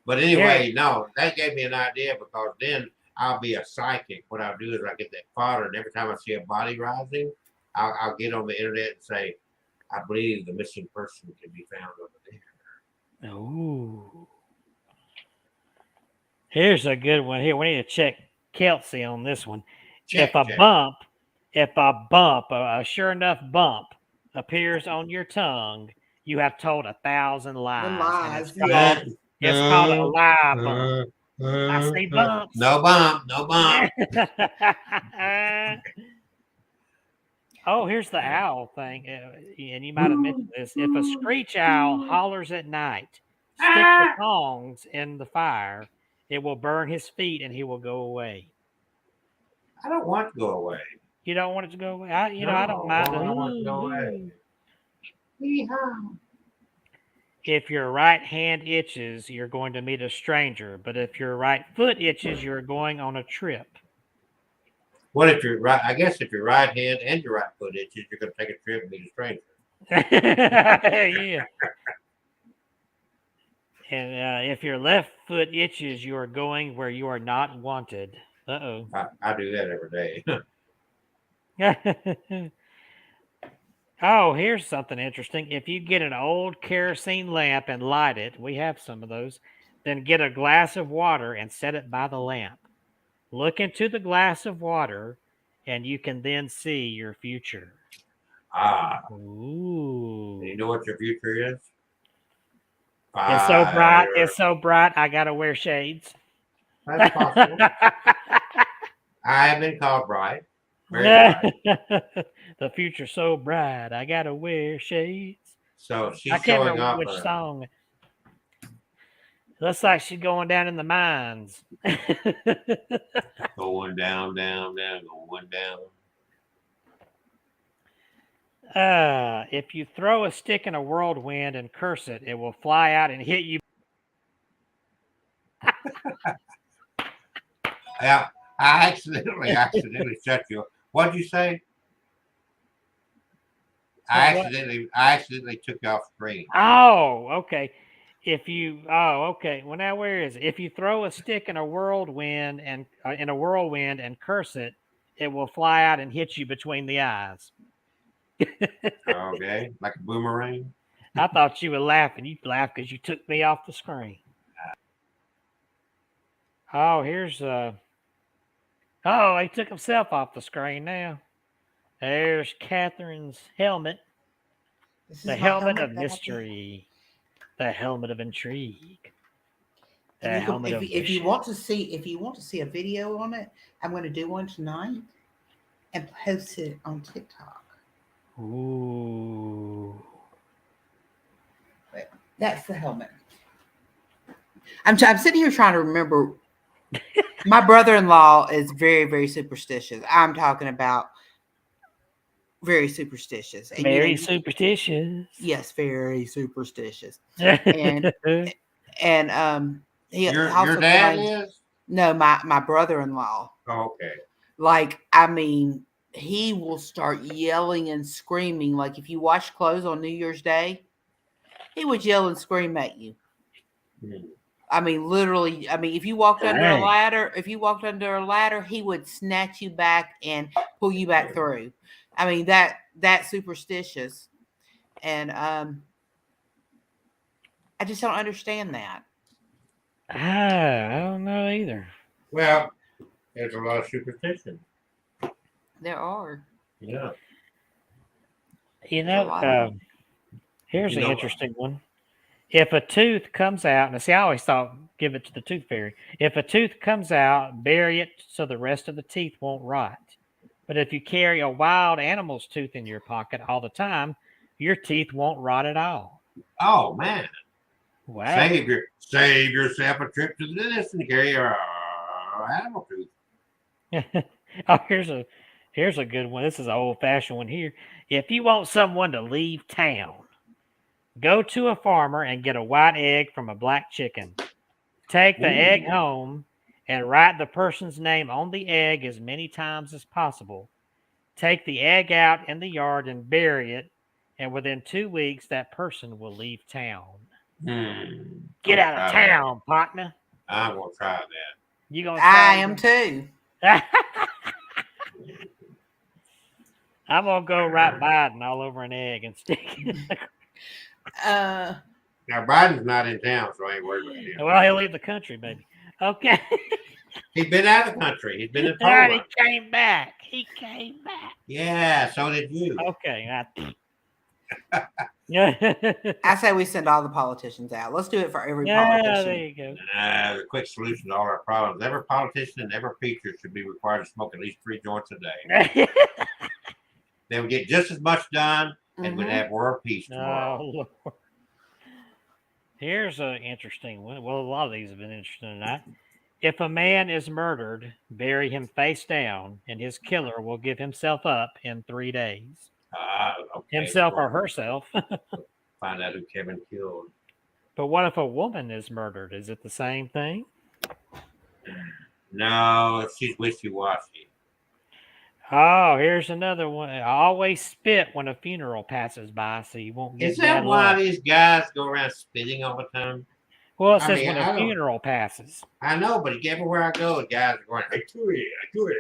B: But anyway, no, that gave me an idea because then I'll be a psychic. What I'll do is I get that fodder, and every time I see a body rising, I'll get on the internet and say, I believe the missing person can be found over there.
A: Oh. Here's a good one. Here, we need to check Kelsey on this one. If a bump, a sure enough bump, appears on your tongue, you have told 1,000 lies. It's called a lie bump. I say bumps.
B: No bump, no bump.
A: Oh, here's the owl thing. And you might have mentioned this. If a screech owl hollers at night, stick the tongs in the fire. It will burn his feet and he will go away.
B: I don't want to go away.
A: You don't want it to go away? I don't mind.
B: I want to go away. Yeehaw.
A: If your right hand itches, you're going to meet a stranger. But if your right foot itches, you're going on a trip.
B: What if your right? I guess if your right hand and your right foot itches, you're going to take a trip and meet a stranger.
A: Yeah. And if your left foot itches, you are going where you are not wanted. Uh-oh.
B: I do that every day.
A: Oh, here's something interesting. If you get an old kerosene lamp and light it, we have some of those, then get a glass of water and set it by the lamp. Look into the glass of water, and you can then see your future. Ooh.
B: You know what your future is?
A: It's so bright. It's so bright. I gotta wear shades.
B: That's possible. I have been called bright. Very bright.
A: The future's so bright. I gotta wear shades.
B: So she's
A: I can't
B: showing
A: remember
B: off
A: which song. Looks like she's going down in the mines.
B: Going down, down, down, going down.
A: If you throw a stick in a whirlwind and curse it, it will fly out and hit you.
B: Yeah, I accidentally shut you up. What'd you say? I accidentally took you off screen.
A: Oh, okay. Well, now where is it? If you throw a stick in a whirlwind and curse it, it will fly out and hit you between the eyes.
B: Okay, like a boomerang.
A: I thought you were laughing. You laughed because you took me off the screen. Oh, here's he took himself off the screen now. There's Catherine's helmet. The helmet of mystery. The helmet of intrigue. The helmet of
C: if you want to see a video on it, I'm going to do one tonight and post it on TikTok.
A: Ooh.
C: But that's the helmet. I'm sitting here trying to remember. My brother-in-law is very, very superstitious. I'm talking about very superstitious. And,
A: very superstitious.
C: Yes, very superstitious.
A: And
C: he
B: your
C: also
B: dad is?
C: No, my brother-in-law.
B: Oh, okay.
C: Like, I mean, he will start yelling and screaming. Like if you wash clothes on New Year's Day, He would yell and scream at you.
B: Hmm.
C: I mean, literally. I mean, if you walked under a ladder, he would snatch you back and pull you back through. I mean, that's superstitious, and I just don't understand that.
A: I don't know either.
B: Well, there's a lot of superstition.
C: There are.
B: Yeah.
A: You
C: There's a lot of
A: know,
C: them.
A: here's
B: You
A: an
B: know-
A: interesting one. If a tooth comes out, now see, I always thought give it to the tooth fairy. If a tooth comes out, bury it so the rest of the teeth won't rot. But if you carry a wild animal's tooth in your pocket all the time, your teeth won't rot at all.
B: Oh man.
A: Wow.
B: Save yourself a trip to the dentist and carry your animal tooth.
A: Oh, here's a good one. This is an old fashioned one here. If you want someone to leave town, go to a farmer and get a white egg from a black chicken. Take the egg home and write the person's name on the egg as many times as possible. Take the egg out in the yard and bury it, and within 2 weeks, that person will leave town. Get out of town, partner.
B: I'm gonna try that.
A: You gonna?
C: I am too.
A: I'm gonna go write Biden all over an egg and stick it.
C: Uh,
B: Now Biden's not in town, so I ain't worried about him.
A: Well, he'll leave the country, baby. Okay.
B: He's been out of the country. He's been in
A: All right,
B: Poland.
A: he came back. He came back.
B: Yeah, so did you.
A: Okay.
C: I say we send all the politicians out. Let's do it for every
A: Yeah,
C: politician.
A: there you go.
B: The quick solution to all our problems. Every politician and every preacher should be required to smoke at least 3 joints a day. They would get just as much done and would have world peace tomorrow.
A: Oh, Lord. Here's an interesting one. Well, a lot of these have been interesting tonight. If a man is murdered, bury him face down, and his killer will give himself up in 3 days.
B: Okay,
A: Himself
B: well,
A: or herself.
B: find out who Kevin killed.
A: But what if a woman is murdered? Is it the same thing?
B: No, she's wishy-washy.
A: Oh, here's another one. I always spit when a funeral passes by, so you won't get
B: Is that
A: bad
B: why
A: luck.
B: these guys go around spitting all the time?
A: Well, it
B: I
A: says
B: mean,
A: when
B: I
A: a
B: don't-
A: funeral passes.
B: I know, but everywhere I go, the guys are going, I do it.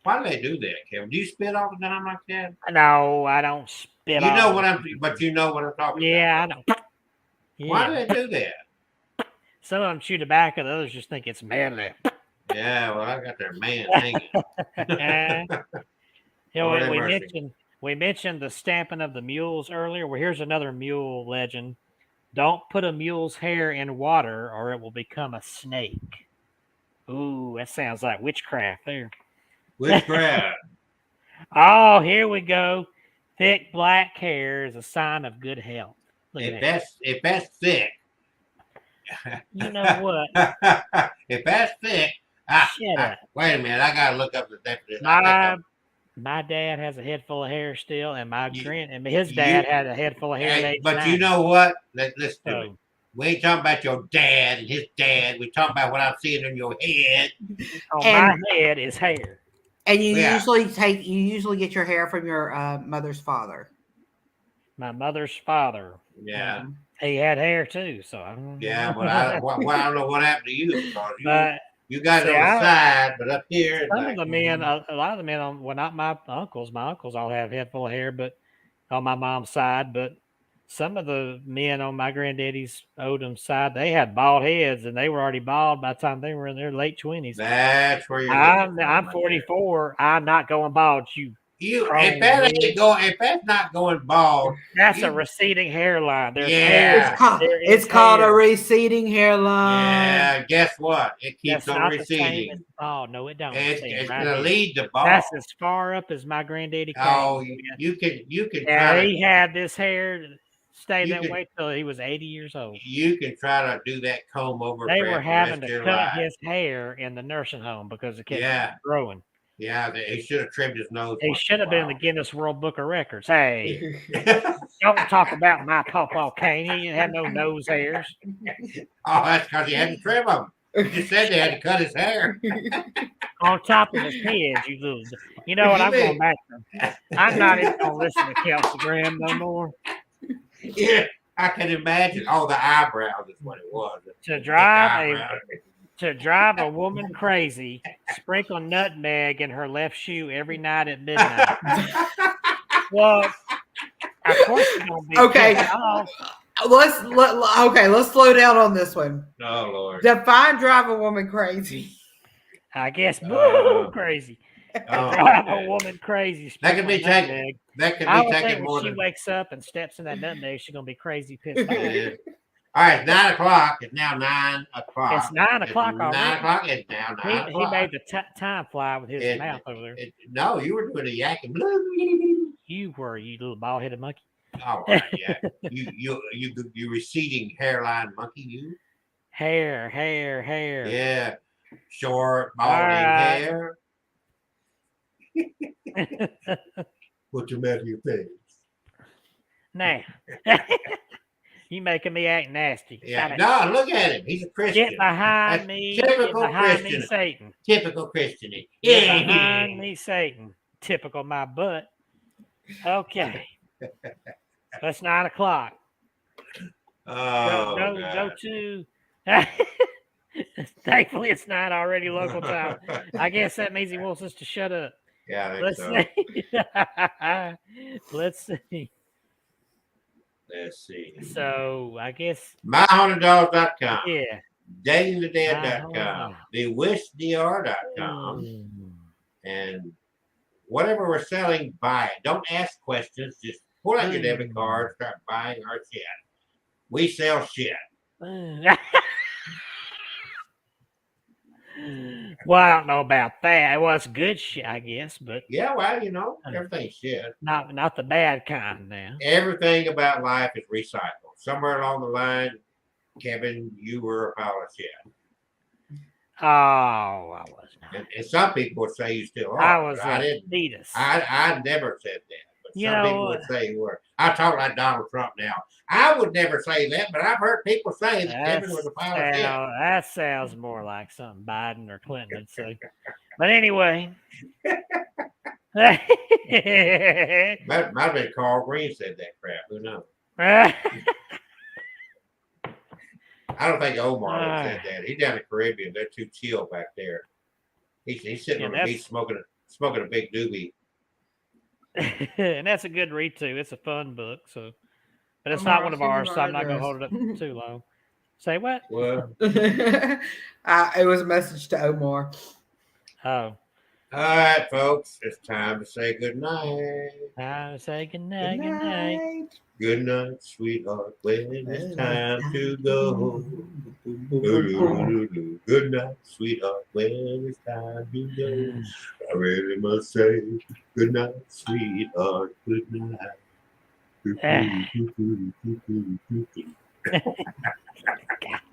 B: Why do they do that, Kevin? Do you spit all the time like that?
A: No, I don't spit.
B: You know
A: all
B: what
A: the
B: I'm,
A: time.
B: but you know what I'm talking
A: Yeah, I
B: about.
A: know.
B: Why do
A: Yeah.
B: they do that?
A: Some of them shoot tobacco, the others just think it's manly.
B: Yeah, well, I got their man hanging.
A: You know,
B: Lord have
A: we
B: mercy.
A: mentioned the stamping of the mules earlier. Well, here's another mule legend. Don't put a mule's hair in water or it will become a snake. Ooh, that sounds like witchcraft there.
B: Witchcraft.
A: Oh, here we go. Thick black hair is a sign of good health. Look at that.
B: If that's thick.
A: You know what?
B: If that's thick.
A: Shut up.
B: Wait a minute, I gotta look up the definition.
A: My dad has a head full of hair still, and his
B: you-
A: dad had a head full of hair at age
B: But
A: 90.
B: you know what? Listen to me.
A: So,
B: We ain't talking about your dad and his dad. We talking about what I'm seeing in your head.
A: on
C: And-
A: my head is hair.
C: And you
B: Yeah.
C: usually get your hair from your mother's father.
A: My mother's father,
B: Yeah,
C: Mhm.
A: he had hair too. So I don't
B: yeah.
A: know.
B: But I don't know what happened to you because
A: But
B: you got it
A: see,
B: on the
A: I-
B: side, but up here. it's
A: some
B: like,
A: of the men, a lot of the men well, not my uncles all have a head full of hair, but on my mom's side. But some of the men on my granddaddy's Odom's side, they had bald heads, and they were already bald by the time they were in their late 20s.
B: That's where you're.
A: I'm
B: getting it from right
A: 44. I'm not going bald.
B: there. If that's not going bald,
A: That's a
B: You-
A: receding hairline. There's
B: Yeah.
A: hair. There
C: It's
A: is
C: called a
A: hair.
C: receding hairline.
B: yeah. Guess what? It keeps
A: That's
B: on
A: not the same
B: receding.
A: as bald. No, it don't.
B: It's
A: See,
B: it's
A: right
B: gonna
A: here.
B: lead to bald.
A: That's as far up as my granddaddy came.
B: Oh, you can
A: Yeah,
B: try
A: he had this hair stay
B: You
A: that
B: could-
A: way till he was 80 years old.
B: you can try to do that comb over.
A: They
B: for
A: were
B: the
A: having
B: rest of
A: to
B: your
A: cut
B: life.
A: his hair in the nursing home because it kept
B: Yeah.
A: growing.
B: Yeah, he should have trimmed his nose.
A: He
B: once
A: should have been in the
B: in
A: Guinness World Book of Records. Hey,
B: a while.
A: don't talk about my pawpaw cane. He didn't have no nose hairs.
B: Oh, that's because he had to trim him. You just said they had to cut his hair.
A: On top of his head, you little. You know what? I'm going back to. I'm not even going to listen to Kelsey Graham no more.
B: Yeah, I can imagine. Oh, the eyebrows is what it was.
A: To drive a woman crazy, sprinkle nutmeg in her left shoe every night at midnight. Well, of course you're gonna be
C: Okay.
A: pissed off.
C: Let's slow down on this one.
B: Oh Lord.
C: Define drive a woman crazy.
A: I guess crazy. Drive a woman crazy.
B: That could be taken. That could be taken more
A: when she
B: than.
A: wakes up and steps in that nutmeg, she's gonna be crazy pissed off.
B: All right, it's 9 o'clock. It's now 9 o'clock.
A: It's 9 o'clock already.
B: 9 o'clock. It's now 9 o'clock.
A: He made the time fly with his mouth over there.
B: No, you were doing a yakking.
A: You were, you little bald-headed monkey.
B: All right, yeah. You receding hairline monkey. You.
A: Hair.
B: Yeah, short balding hair. What's the matter with your face?
A: Now, you making me act nasty.
B: Yeah, no, look at him. He's a Christian.
A: Get behind me.
B: Typical
A: Get behind
B: Christian.
A: me, Satan.
B: Typical Christian.
A: Get behind me, Satan. Typical my butt. Okay. That's 9 o'clock.
B: Oh,
A: go to. Thankfully, it's not already local time. I guess that means he wants us to shut up.
B: Yeah, I think
A: Let's see.
B: Let's see.
A: So I guess
B: myhaunteddolls.com.
A: Yeah.
B: datingthedead.com. thewishDR.com. And whatever we're selling, buy it. Don't ask questions. Just pull out your debit card, start buying our shit. We sell shit.
A: Well, I don't know about that. It was good shit, I guess, but
B: yeah, well, everything's shit.
A: Not the bad kind now.
B: Everything about life is recycled. Somewhere along the line, Kevin, you were a pile of shit.
A: Oh, I was not.
B: And some people would say you still are.
A: I was
B: a
A: fetus.
B: I never said that. But some people would say you were. I talk like Donald Trump now. I would never say that, but I've heard people say that Kevin was a pile of shit.
A: That sounds more like something Biden or Clinton would say. But anyway.
B: Might have been Carl Green said that crap. Who knows? I don't think Omar would have said that. He's down in the Caribbean. They're too chill back there. He's sitting on the beach smoking a big doobie.
A: And that's a good read too. It's a fun book. So, but it's not one of ours, so I'm not going to hold it up too long. Say what?
B: Well,
C: it was a message to Omar.
A: Oh.
B: All right, folks. It's time to say good night.
A: Time to say good night. Good night.
B: Good night, sweetheart. When it's time to go. Good night, sweetheart. When it's time to go. I really must say good night, sweetheart. Good night.